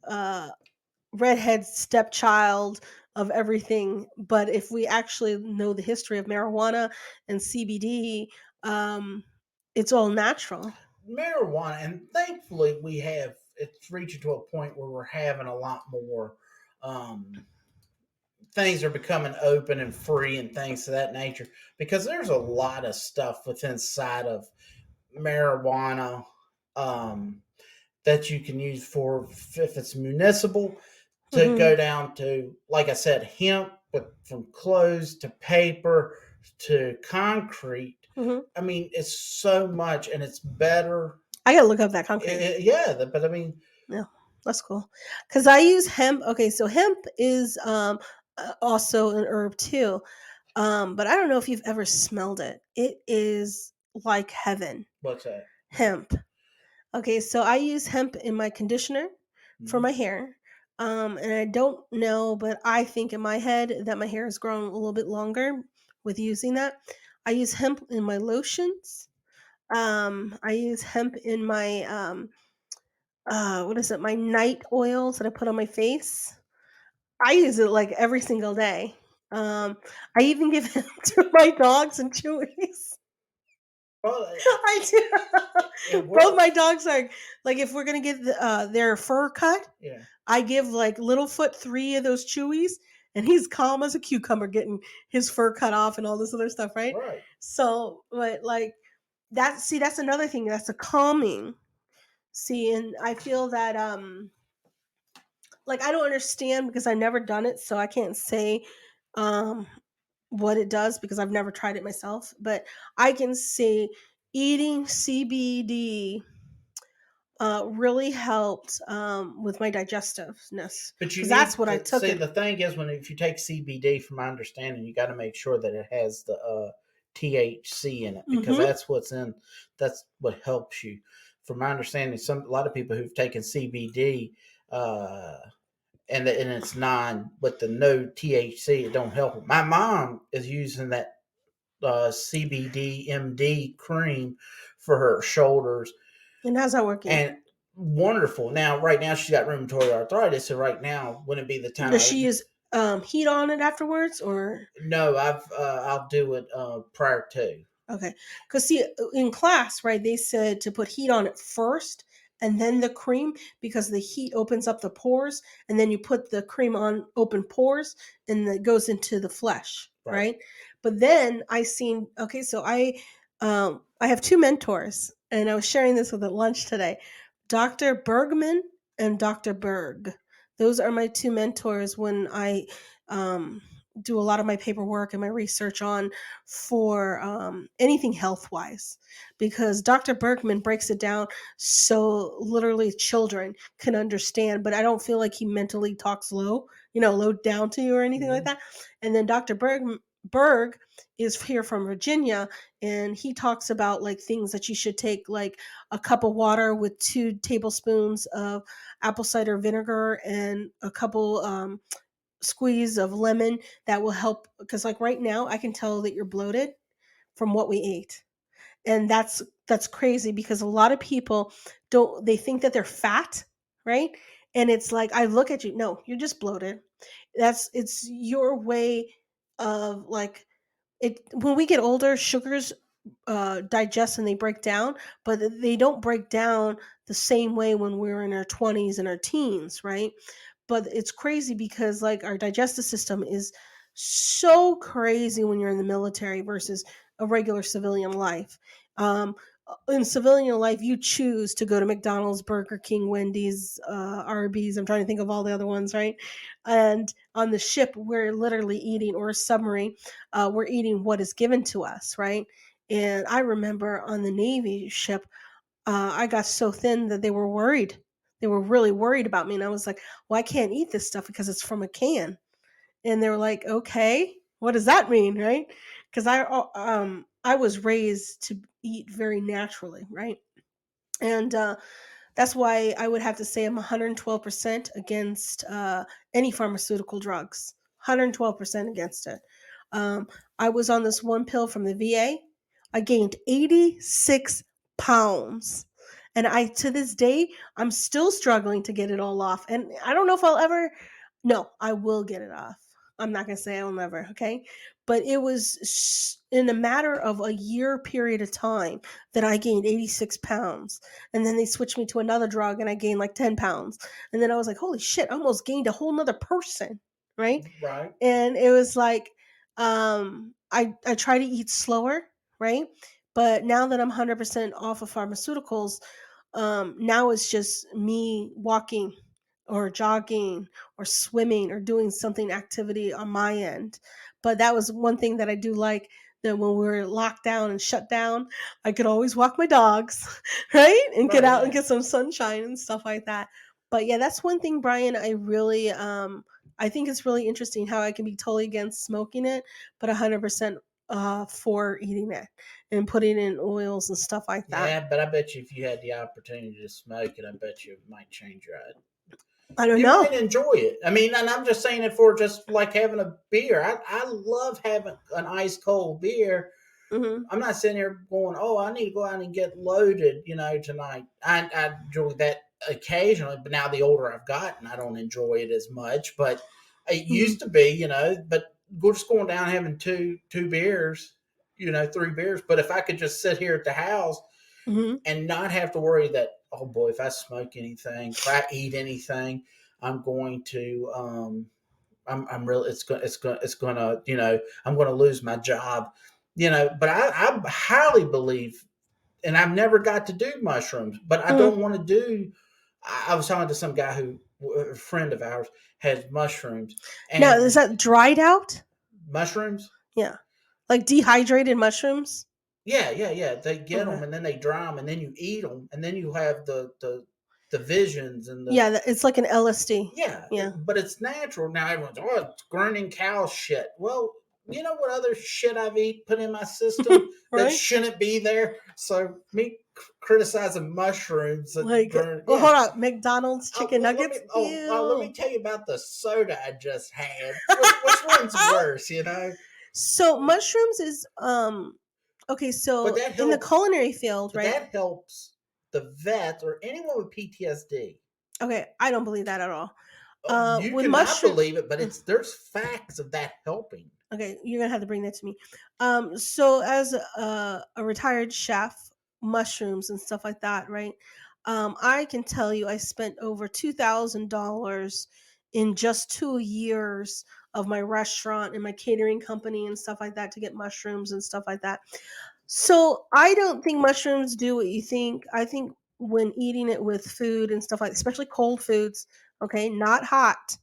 uh, redhead stepchild of everything. But if we actually know the history of marijuana and CBD, it's all natural. Marijuana, and thankfully it's reaching to a point where we're having a lot more um, things are becoming open and free and things of that nature, because there's a lot of stuff within side of marijuana, um, that you can use for if it's municipal to Mhm. go down to, like I said, hemp, but from clothes to paper to concrete. Mhm. I mean, it's so much, and it's better. I gotta look up that concrete. Yeah, but I mean, Yeah, that's cool. Cause I use hemp. Okay, so hemp is also an herb too. But I don't know if you've ever smelled it. It is like heaven. what's that? Hemp. Okay, so I use hemp in my conditioner for Mhm. my hair. And I don't know, but I think in my head that my hair has grown a little bit longer with using that. I use hemp in my lotions. I use hemp in my what is it? My night oils that I put on my face. I use it like every single day. Um, I even give hemp to my dogs and chewies. Well, I do. it Both my works. dogs are like, if we're gonna get their fur cut, Yeah, I give like Littlefoot 3 of those chewies, and he's calm as a cucumber getting his fur cut off and all this other stuff, right? right. So, but like that, see, that's another thing. That's a calming. See, and I feel that like I don't understand because I've never done it, so I can't say um what it does because I've never tried it myself. But I can say eating CBD really helped with my digestiveness But you because that's need what I to took see, it. the thing is, when if you take CBD, from my understanding, you got to make sure that it has the THC in it, because Mm-hmm. that's what helps you. From my understanding, a lot of people who've taken CBD, uh, and it's non with the no THC, it don't help 'em. My mom is using that CBD MD cream for her shoulders, And how's that working? and wonderful. Now, right now, she's got rheumatoid arthritis, so right now wouldn't be the time. Does she use heat on it afterwards or? No, I'll do it prior to. Okay. Because, see, in class, right, they said to put heat on it first and then the cream because the heat opens up the pores and then you put the cream on open pores and it goes into the flesh, Right. right? But then I seen, okay, so I have two mentors and I was sharing this with at lunch today. Dr. Bergman and Dr. Berg. Those are my two mentors when I um, do a lot of my paperwork and my research on for anything health wise because Dr. Bergman breaks it down so literally children can understand, but I don't feel like he mentally talks low, low down to you or anything like Mm-hmm. that. And then Dr. Berg is here from Virginia and he talks about like things that you should take, like a cup of water with 2 tablespoons of apple cider vinegar and a couple squeeze of lemon that will help because like right now I can tell that you're bloated from what we ate. And that's crazy because a lot of people don't they think that they're fat, right? And it's like I look at you, no, you're just bloated. It's your way of like it when we get older, sugars digest and they break down, but they don't break down the same way when we're in our 20s and our teens, right? But it's crazy because like our digestive system is so crazy when you're in the military versus a regular civilian life. In civilian life, you choose to go to McDonald's, Burger King, Wendy's, Arby's. I'm trying to think of all the other ones, right? And on the ship, we're literally eating, or a submarine, we're eating what is given to us, right? And I remember on the Navy ship, I got so thin that they were worried. They were really worried about me. And I was like, well, I can't eat this stuff because it's from a can. And they were like, okay, what does that mean? Right. Because I was raised to eat very naturally. Right. And that's why I would have to say I'm 112% against any pharmaceutical drugs. 112% against it. Um, I was on this one pill from the VA. I gained 86 pounds. And I, to this day, I'm still struggling to get it all off. And I don't know if I'll ever, no, I will get it off. I'm not going to say I'll never, okay? But it was in a matter of a year period of time that I gained 86 pounds. And then they switched me to another drug and I gained like 10 pounds. And then I was like, holy shit, I almost gained a whole nother person. Right. Right. And it was like, I try to eat slower. Right. But now that I'm 100% off of pharmaceuticals, Now it's just me walking or jogging or swimming or doing something activity on my end. But that was one thing that I do like, that when we were locked down and shut down, I could always walk my dogs, right? And get Right. out and Yeah. get some sunshine and stuff like that. But yeah, that's one thing, Brian, I think it's really interesting how I can be totally against smoking it, but 100% for eating it and putting in oils and stuff like that. Yeah, but I bet you if you had the opportunity to smoke it, I bet you it might change your attitude. I don't You know. might enjoy it. I mean, and I'm just saying it for just like having a beer. I love having an ice cold beer. Hmm. I'm not sitting here going, oh, I need to go out and get loaded, tonight. I enjoy that occasionally, but now the older I've gotten, I don't enjoy it as much. But it Hmm. used to be, but we're just going down having two beers, 3 beers. But if I could just sit here at the house Hmm. and not have to worry that, oh boy, if I smoke anything, if I eat anything, I'm going to I'm really it's gonna I'm gonna lose my job, but I highly believe, and I've never got to do mushrooms, but I Hmm. don't want to do. I was talking to some guy who, a friend of ours, has mushrooms, Now, is and that dried out? mushrooms. Yeah. Like dehydrated mushrooms? Yeah, yeah, yeah. They get Okay. them and then they dry them and then you eat them and then you have the visions and the. Yeah, it's like an LSD. Yeah, Yeah. but it's natural. Now everyone's, oh, it's grinding cow shit. Well, you know what other shit I've put in my system that Right? shouldn't be there? So me criticizing mushrooms that Like, burn, well, yeah. hold on. McDonald's chicken Let me nuggets? let me Ew. tell you about the soda I just had. Which one's worse, So mushrooms is okay, But so that in the helps. culinary field, But right? that helps the vet or anyone with PTSD. Okay, I don't believe that at all. You With cannot mushroom believe it, but there's facts of that helping. Okay, you're gonna have to bring that to me. So as a retired chef, mushrooms and stuff like that, right? I can tell you, I spent over $2,000 in just 2 years of my restaurant and my catering company and stuff like that to get mushrooms and stuff like that. So I don't think mushrooms do what you think. I think when eating it with food and stuff like, especially cold foods, okay, not hot,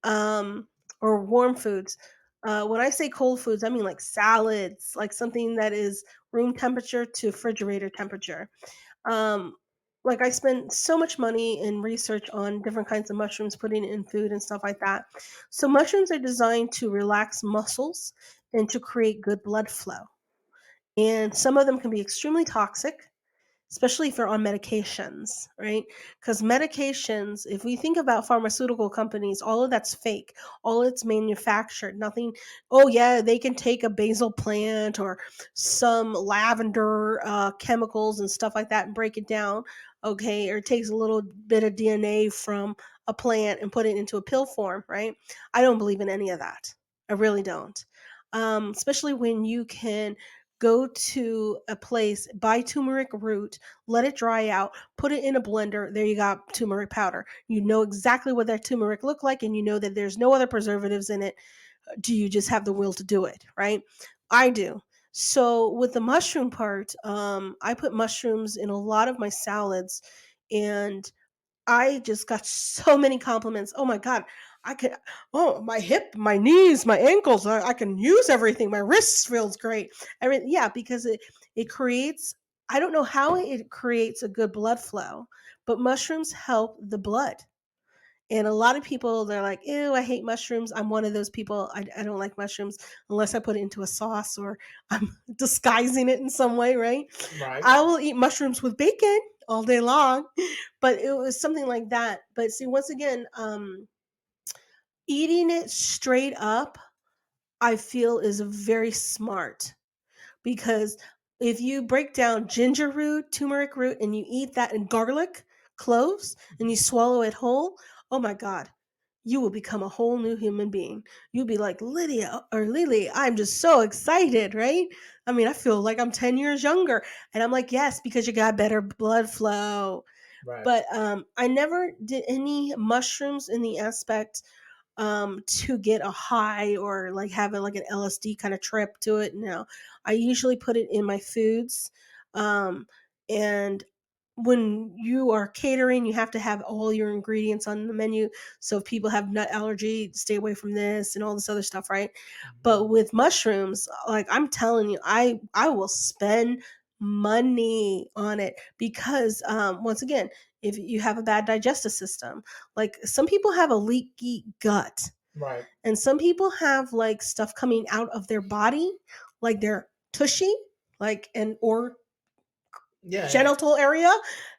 um, or warm foods. When I say cold foods, I mean like salads, like something that is room temperature to refrigerator temperature. Um, like I spent so much money in research on different kinds of mushrooms, putting it in food and stuff like that. So mushrooms are designed to relax muscles and to create good blood flow. And some of them can be extremely toxic, especially if you're on medications, right? Because medications, if we think about pharmaceutical companies, all of that's fake, all it's manufactured. Nothing, oh, yeah, they can take a basil plant or some lavender chemicals and stuff like that and break it down, okay? Or it takes a little bit of DNA from a plant and put it into a pill form, right? I don't believe in any of that. I really don't. Especially when you can go to a place, buy turmeric root, let it dry out, put it in a blender. There you got turmeric powder. You know exactly what that turmeric look like, and you know that there's no other preservatives in it. Do you just have the will to do it, right? I do. So with the mushroom part, I put mushrooms in a lot of my salads, and I just got so many compliments. Oh my god, I could. Oh, my hip, my knees, my ankles. I can use everything. My wrists feels great. Everything, yeah, because it creates. I don't know how it creates a good blood flow, but mushrooms help the blood. And a lot of people, they're like, ew, I hate mushrooms. I'm one of those people. I don't like mushrooms unless I put it into a sauce or I'm disguising it in some way, right? Right. I will eat mushrooms with bacon all day long, but it was something like that. But see, once again, eating it straight up, I feel is very smart, because if you break down ginger root, turmeric root, and you eat that and garlic, cloves, and you swallow it whole, oh my God, you will become a whole new human being. You'll be like, Lydia or Lily, I'm just so excited, right? I mean, I feel like I'm 10 years younger. And I'm like, yes, because you got better blood flow. Right. But I never did any mushrooms in the aspect to get a high or like have it like an LSD kind of trip to it. No, I usually put it in my foods. Um, and when you are catering, you have to have all your ingredients on the menu. So if people have nut allergy, stay away from this and all this other stuff, right? But with mushrooms, like I'm telling you, I will spend money on it because once again, if you have a bad digestive system, like some people have a leaky gut, Right. and some people have like stuff coming out of their body, like their tushy, like and or Yeah. genital area,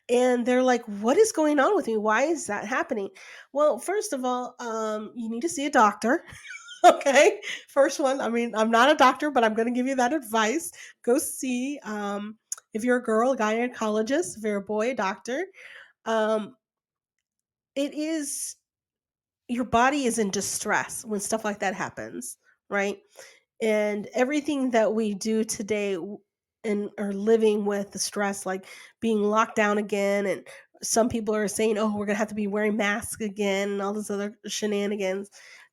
and they're like, what is going on with me, why is that happening? Well, first of all, you need to see a doctor. Okay, first one, I mean, I'm not a doctor, but I'm going to give you that advice. Go see, if you're a girl, a gynecologist; if you're a boy, a doctor. um, it is, your body is in distress when stuff like that happens, right? And everything that we do today and are living with the stress, like being locked down again, and some people are saying, oh, we're gonna have to be wearing masks again and all this other shenanigans.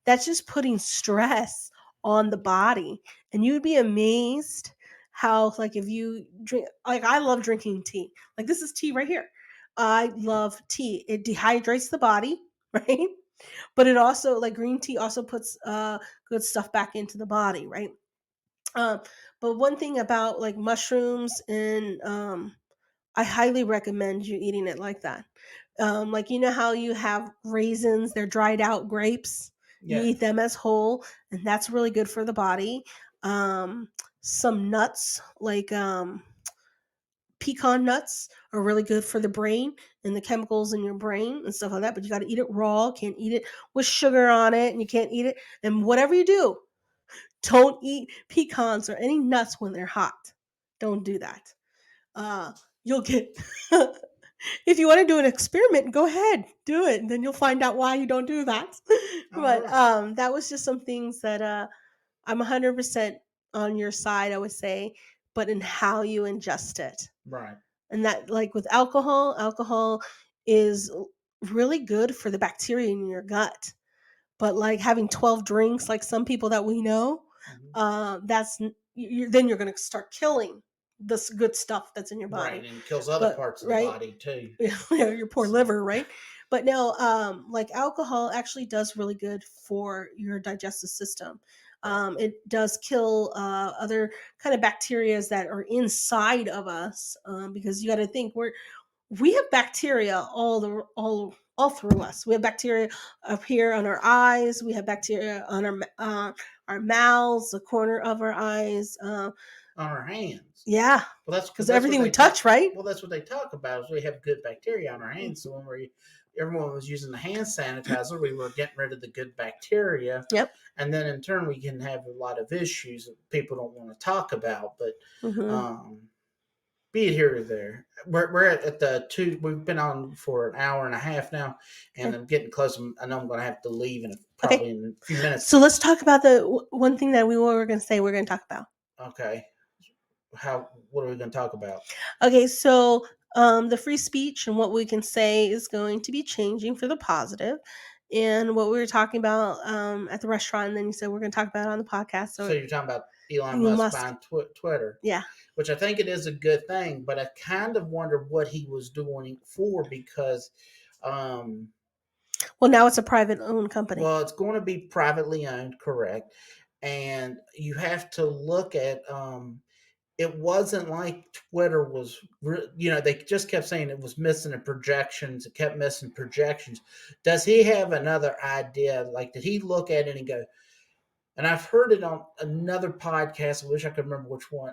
That's just putting stress on the body. And you'd be amazed how, like, if you drink, like, I love drinking tea, like this is tea right here. I love tea. It dehydrates the body, right? But it also, like, green tea also puts good stuff back into the body, right? Um, but one thing about like mushrooms, and I highly recommend you eating it like that. Like, you know how you have raisins, they're dried out grapes. You Yeah. eat them as whole, and that's really good for the body. Some nuts, like pecan nuts, are really good for the brain and the chemicals in your brain and stuff like that. But you got to eat it raw. Can't eat it with sugar on it, and you can't eat it. And whatever you do, don't eat pecans or any nuts when they're hot. Don't do that. Uh, you'll get. If you want to do an experiment, go ahead, do it, and then you'll find out why you don't do that. All But right. that was just some things that I'm 100% on your side, I would say, but in how you ingest it. Right. And that, like with alcohol, alcohol is really good for the bacteria in your gut. But like having 12 drinks, like some people that we know, Mhm. then you're going to start killing this good stuff that's in your Right, body. and it kills other But parts of the right, body too. your poor So, liver, right? But no, like alcohol actually does really good for your digestive system. right. It does kill other kind of bacterias that are inside of us, because you got to think we have bacteria all through us. We have bacteria up here on our eyes. We have bacteria on our mouths, the corner of our eyes. On our hands. Yeah, Well, because that's what everything we they talk. touch, right? Well, that's what they talk about. Is we have good bacteria on our hands. So when everyone was using the hand sanitizer, we were getting rid of the good bacteria, Yep. and then in turn we can have a lot of issues that people don't want to talk about. But Hmm. um, be it here or there, we're at the two. We've been on for an hour and a half now, and Okay. I'm getting close. I know I'm going to have to leave Okay. probably in a few minutes. So let's talk about the one thing that we were going to say we're going to talk about. Okay, how? What are we going to talk about? Okay, so the free speech and what we can say is going to be changing for the positive. And what we were talking about at the restaurant, and then you said we're going to talk about it on the podcast. So So you're talking about Elon Elon Musk Musk, buying Twitter, yeah. which I think it is a good thing, but I kind of wonder what he was doing for because, um, Well, now it's a private owned company. well, it's going to be privately owned, correct? And you have to look at it wasn't like Twitter was, they just kept saying it was missing the projections. It kept missing projections. Does he have another idea? Like, did he look at it and go, and I've heard it on another podcast. I wish I could remember which one.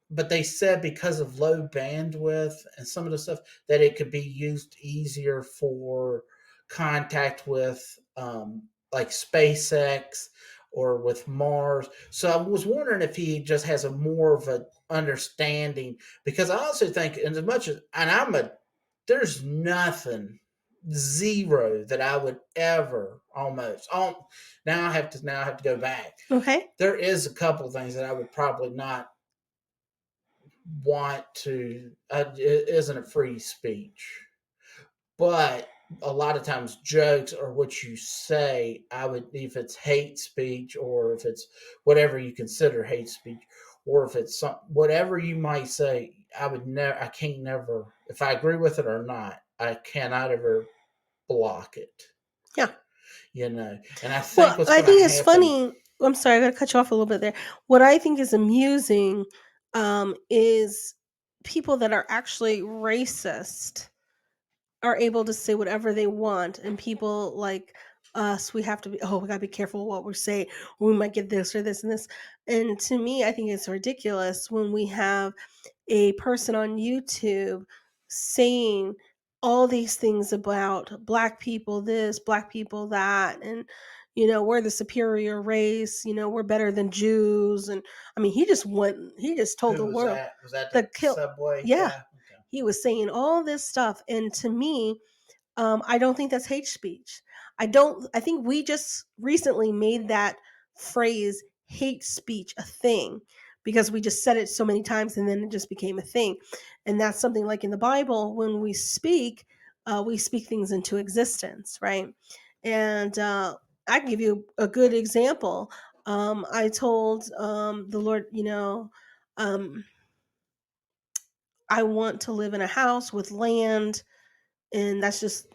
But they said because of low bandwidth and some of the stuff that it could be used easier for contact with like SpaceX or with Mars. So I was wondering if he just has a more of a understanding because I also think, and as much as, and there's nothing, zero that I would ever almost. Now I have to go back. Okay. There is a couple of things that I would probably not want to. It isn't a free speech, but a lot of times jokes or what you say, I would, if it's hate speech or if it's whatever you consider hate speech, or if it's whatever you might say, I would never, I can't never, if I agree with it or not, I cannot ever block it, Yeah. And I Well, think what's I going to think it's happen. funny. I'm sorry, I got to cut you off a little bit there. What I think is amusing is people that are actually racist are able to say whatever they want, and people like us, we have to be, oh, we gotta be careful what we're saying, or we might get this or this and this. And to me, I think it's ridiculous when we have a person on YouTube saying all these things about black people this, black people that, and we're the superior race, we're better than Jews. And I mean, he just told Who the was world that? Was that the the kill. Subway Yeah, guy? Okay. he was saying all this stuff, and to me, I don't think that's hate speech. I don't. I think we just recently made that phrase hate speech a thing because we just said it so many times and then it just became a thing. And that's something like in the Bible when we speak things into existence, right? And I can give you a good example. I told the Lord, um, I want to live in a house with land, and that's just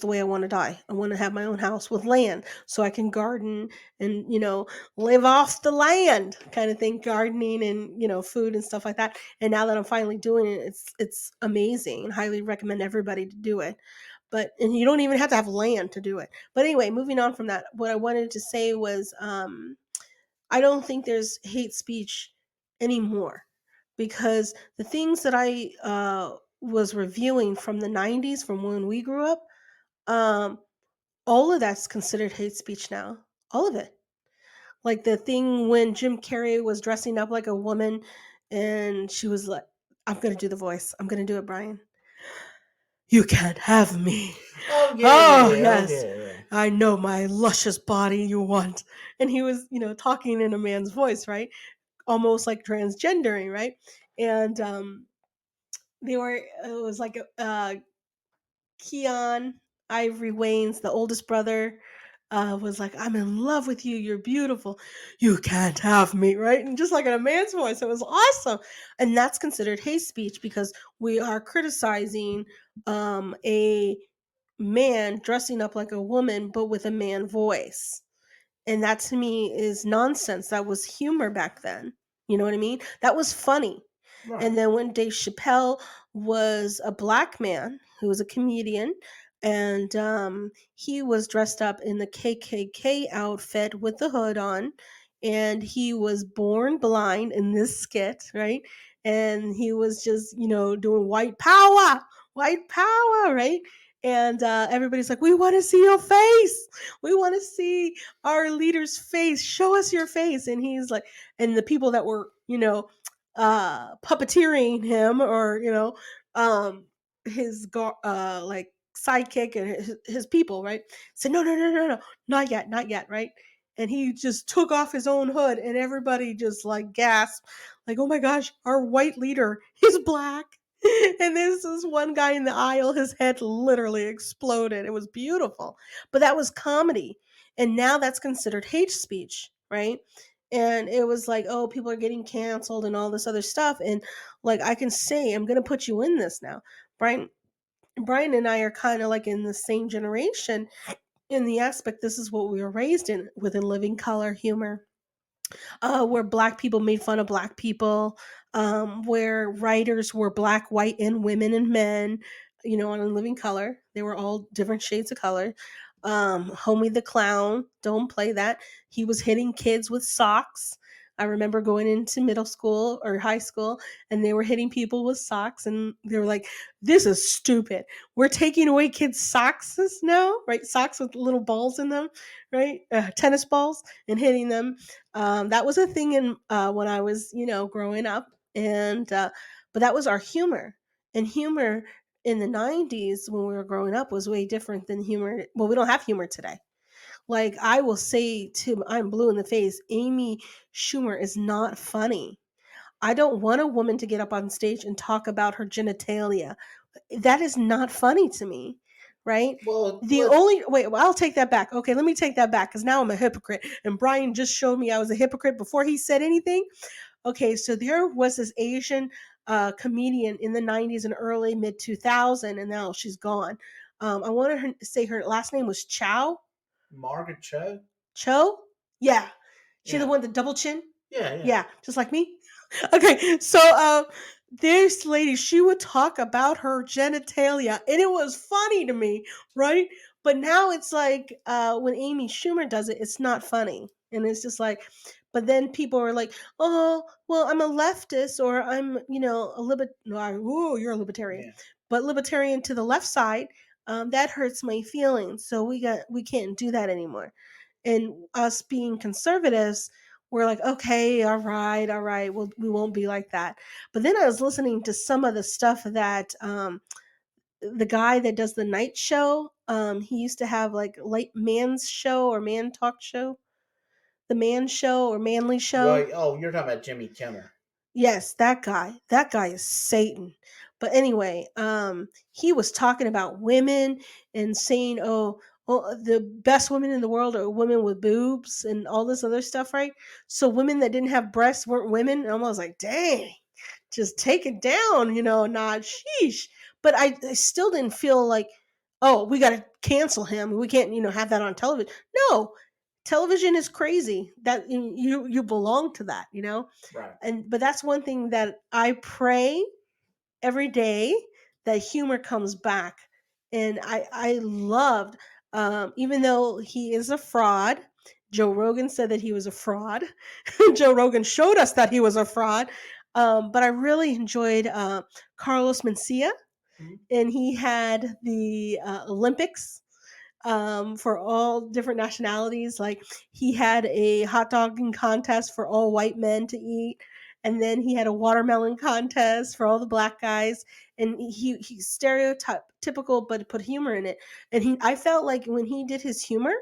the way I want to die. I want to have my own house with land so I can garden and live off the land kind of thing, gardening and food and stuff like that. And now that I'm finally doing it, it's amazing and highly recommend everybody to do it. But and you don't even have to have land to do it. But anyway, moving on from that, what I wanted to say was I don't think there's hate speech anymore because the things that I was reviewing from the 90s, from when we grew up, um, all of that's considered hate speech now. All of it. Like the thing when Jim Carrey was dressing up like a woman and she was like, I'm going to do the voice. I'm going to do it, Brian. You can't have me. Oh yeah, yeah, Oh, yeah. Oh yes. yeah, yeah. I know my luscious body you want. And he was, talking in a man's voice, right? Almost like transgendering, right? And it was like Keon Ivory Wayne's, the oldest brother, was like, I'm in love with you. You're beautiful. You can't have me, right? And just like in a man's voice, it was awesome. And that's considered hate speech because we are criticizing a man dressing up like a woman, but with a man voice. And that to me is nonsense. That was humor back then. You know what I mean? That was funny. Right. And then when Dave Chappelle was a black man who was a comedian, and he was dressed up in the KKK outfit with the hood on, and he was born blind in this skit, right? And he was just, doing white power, right? And everybody's like, we want to see your face. We want to see our leader's face. Show us your face. And he's like, and the people that were, puppeteering him, or his like sidekick and his people, right, said no, no, no, no, no, not yet, not yet, right? And he just took off his own hood and everybody just like gasped, like, oh my gosh, our white leader is black. And this is one guy in the aisle, his head literally exploded. It was beautiful, but that was comedy. And now that's considered hate speech, right? And it was like, oh, people are getting canceled and all this other stuff. And like, I can say, I'm going to put you in this now. Brian and I are kind of like in the same generation in the aspect, this is what we were raised in, within living color humor, where black people made fun of black people, where writers were black, white, and women and men, on a living color. They were all different shades of color. Homie the Clown, don't play that. He was hitting kids with socks. I remember going into middle school or high school and they were hitting people with socks and they were like, this is stupid. We're taking away kids' socks now, right? Socks with little balls in them, right? Tennis balls, and hitting them. That was a thing in when I was, growing up, and but that was our humor. And humor in the '90s when we were growing up was way different than humor. Well, we don't have humor today. Like I will say to, I'm blue in the face. Amy Schumer is not funny. I don't want a woman to get up on stage and talk about her genitalia. That is not funny to me, right? Well, The let only wait, well, I'll take that back. Okay, let me take that back because now I'm a hypocrite. And Brian just showed me I was a hypocrite before he said anything. Okay, so there was this Asian comedian in the 90s and early mid 2000, and now she's gone. I wanted to say her last name was Margaret Cho. Cho. Yeah, she the Yeah. one with the double chin. Yeah. Yeah. Yeah, just like me. Okay, so this lady, she would talk about her genitalia, and it was funny to me, right? But now it's like when Amy Schumer does it, it's not funny, and it's just like. But then people are like, "Oh, well, I'm a leftist, or I'm, a libert. No, ooh, you're a libertarian, Yeah. but libertarian to the left side. That hurts my feelings. So we can't do that anymore." And us being conservatives, we're like, okay, all right, well, we won't be like that. But then I was listening to some of the stuff that the guy that does the night show, he used to have like late man's show or man talk show, the man show or manly show. Right. Oh, you're talking about Jimmy Kimmel. Yes, that guy. That guy is Satan. But anyway, he was talking about women and saying, "Oh, the best women in the world are women with boobs and all this other stuff, right?" So women that didn't have breasts weren't women. And I was like, "Dang, just take it down, not sheesh." But I still didn't feel like, "Oh, we got to cancel him. We can't, have that on television." No, television is crazy. That you belong to that. Right. But that's one thing that I pray every day, that humor comes back. And I loved, even though he is a fraud. Joe Rogan said that he was a fraud. Joe Rogan showed us that he was a fraud. But I really enjoyed Carlos Mencia, Mhm. and he had the Olympics for all different nationalities. Like, he had a hot dogging contest for all white men to eat, and then he had a watermelon contest for all the black guys. And he stereotypical, but put humor in it. And I felt like when he did his humor,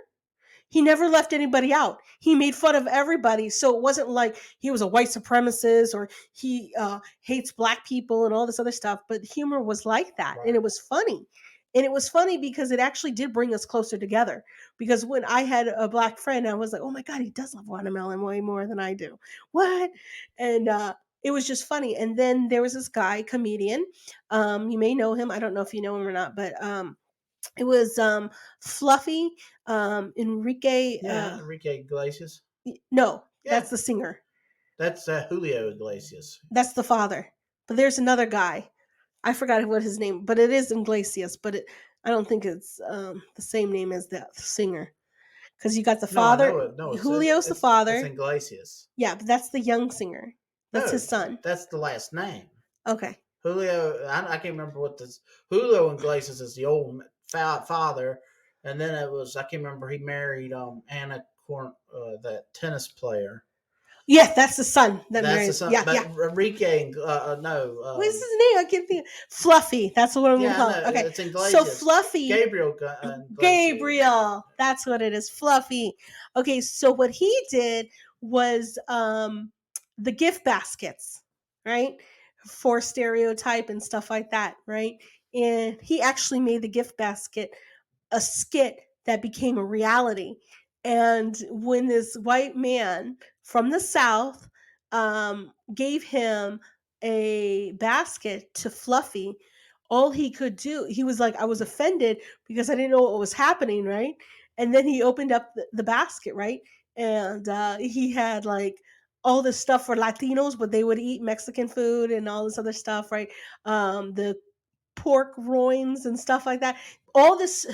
he never left anybody out. He made fun of everybody. So it wasn't like he was a white supremacist or he hates black people and all this other stuff. But humor was like that. And Right. it was funny. And it was funny because it actually did bring us closer together. Because when I had a black friend, I was like, oh my God, he does love watermelon way more than I do. What? And it was just funny. And then there was this guy, comedian. You may know him. I don't know if you know him or not, but it was Fluffy, Enrique. Yeah. Enrique Iglesias. No, Yeah. that's the singer. That's Julio Iglesias. That's the father. But there's another guy. I forgot what his name, but it is Iglesias. But I don't think it's the same name as the singer, because you got the No, I father. know it. No, Julio's the it's father. Iglesias. Yeah, but that's the young singer. That's No, his son. that's the last name. Okay. Julio. I can't remember what this. Julio Iglesias is the old father, and then it was. I can't remember. He married Anna that tennis player. Yeah, that's the son that That's the married. son. Yeah, But yeah. Enrique. No. What is his name? I can't think. Fluffy. That's what I'm gonna Yeah, I call it. know. Okay. It's So Iglesias. Fluffy, Gabriel Iglesias. Gabriel. That's what it is. Fluffy. Okay, so what he did was the gift baskets, right? For stereotype and stuff like that, right? And he actually made the gift basket a skit that became a reality. And when this white man from the South gave him a basket to Fluffy, all he could do, he was like, I was offended because I didn't know what was happening, right? And then he opened up the basket, right? And he had like all this stuff for Latinos, but they would eat Mexican food and all this other stuff, right? The pork rinds and stuff like that. All this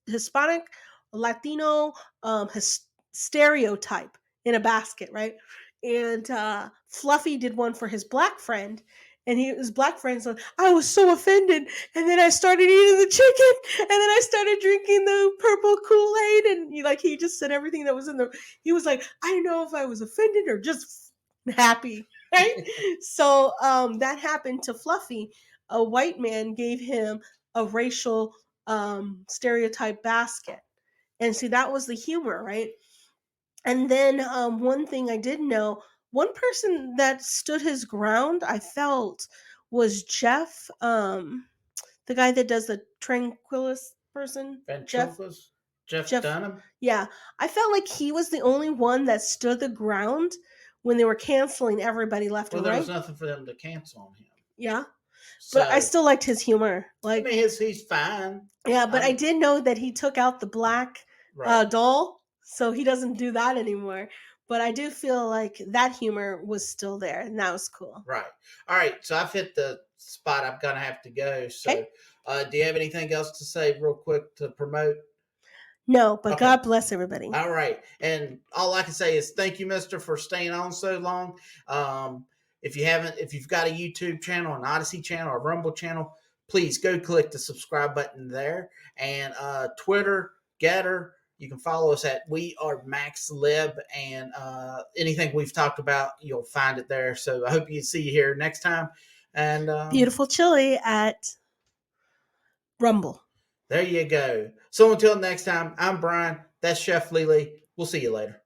Hispanic, Latino stereotype in a basket, right? And Fluffy did one for his black friend. And his black friend said, I was so offended. And then I started eating the chicken. And then I started drinking the purple Kool-Aid. And he just said everything that was in the. He was like, I don't know if I was offended or just happy. Right? So that happened to Fluffy. A white man gave him a racial stereotype basket. And see, that was the humor, right? And then one thing I did know, one person that stood his ground, I felt, was Jeff, the guy that does the Tranquilus person. Jeff, Ventriloquist. Jeff Jeff, Dunham. yeah. I felt like he was the only one that stood the ground when they were canceling everybody left Well, and there was right. nothing for them to cancel on him. Yeah, but I So still liked his humor. I Like, mean, he's fine. yeah, but I I'm did know that he took out the black right. doll, so he doesn't do that anymore. But I do feel like that humor was still there, and that was cool. Right. All right. So I've hit the spot I'm going to have to go. Okay. So, do you have anything else to say, real quick, to promote? No, but Okay. God bless everybody. All right. And all I can say is thank you, Mister, for staying on so long. If you've got a YouTube channel, an Odyssey channel, a Rumble channel, please go click the subscribe button there. And Twitter, Getter, you can follow us at We Are Max Lib, and anything we've talked about, you'll find it there. So I hope you see you here next time. And Beautiful chili at Rumble. there you go. So until next time, I'm Brian. That's Chef Lily. We'll see you later.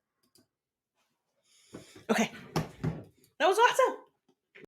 Okay. That was awesome.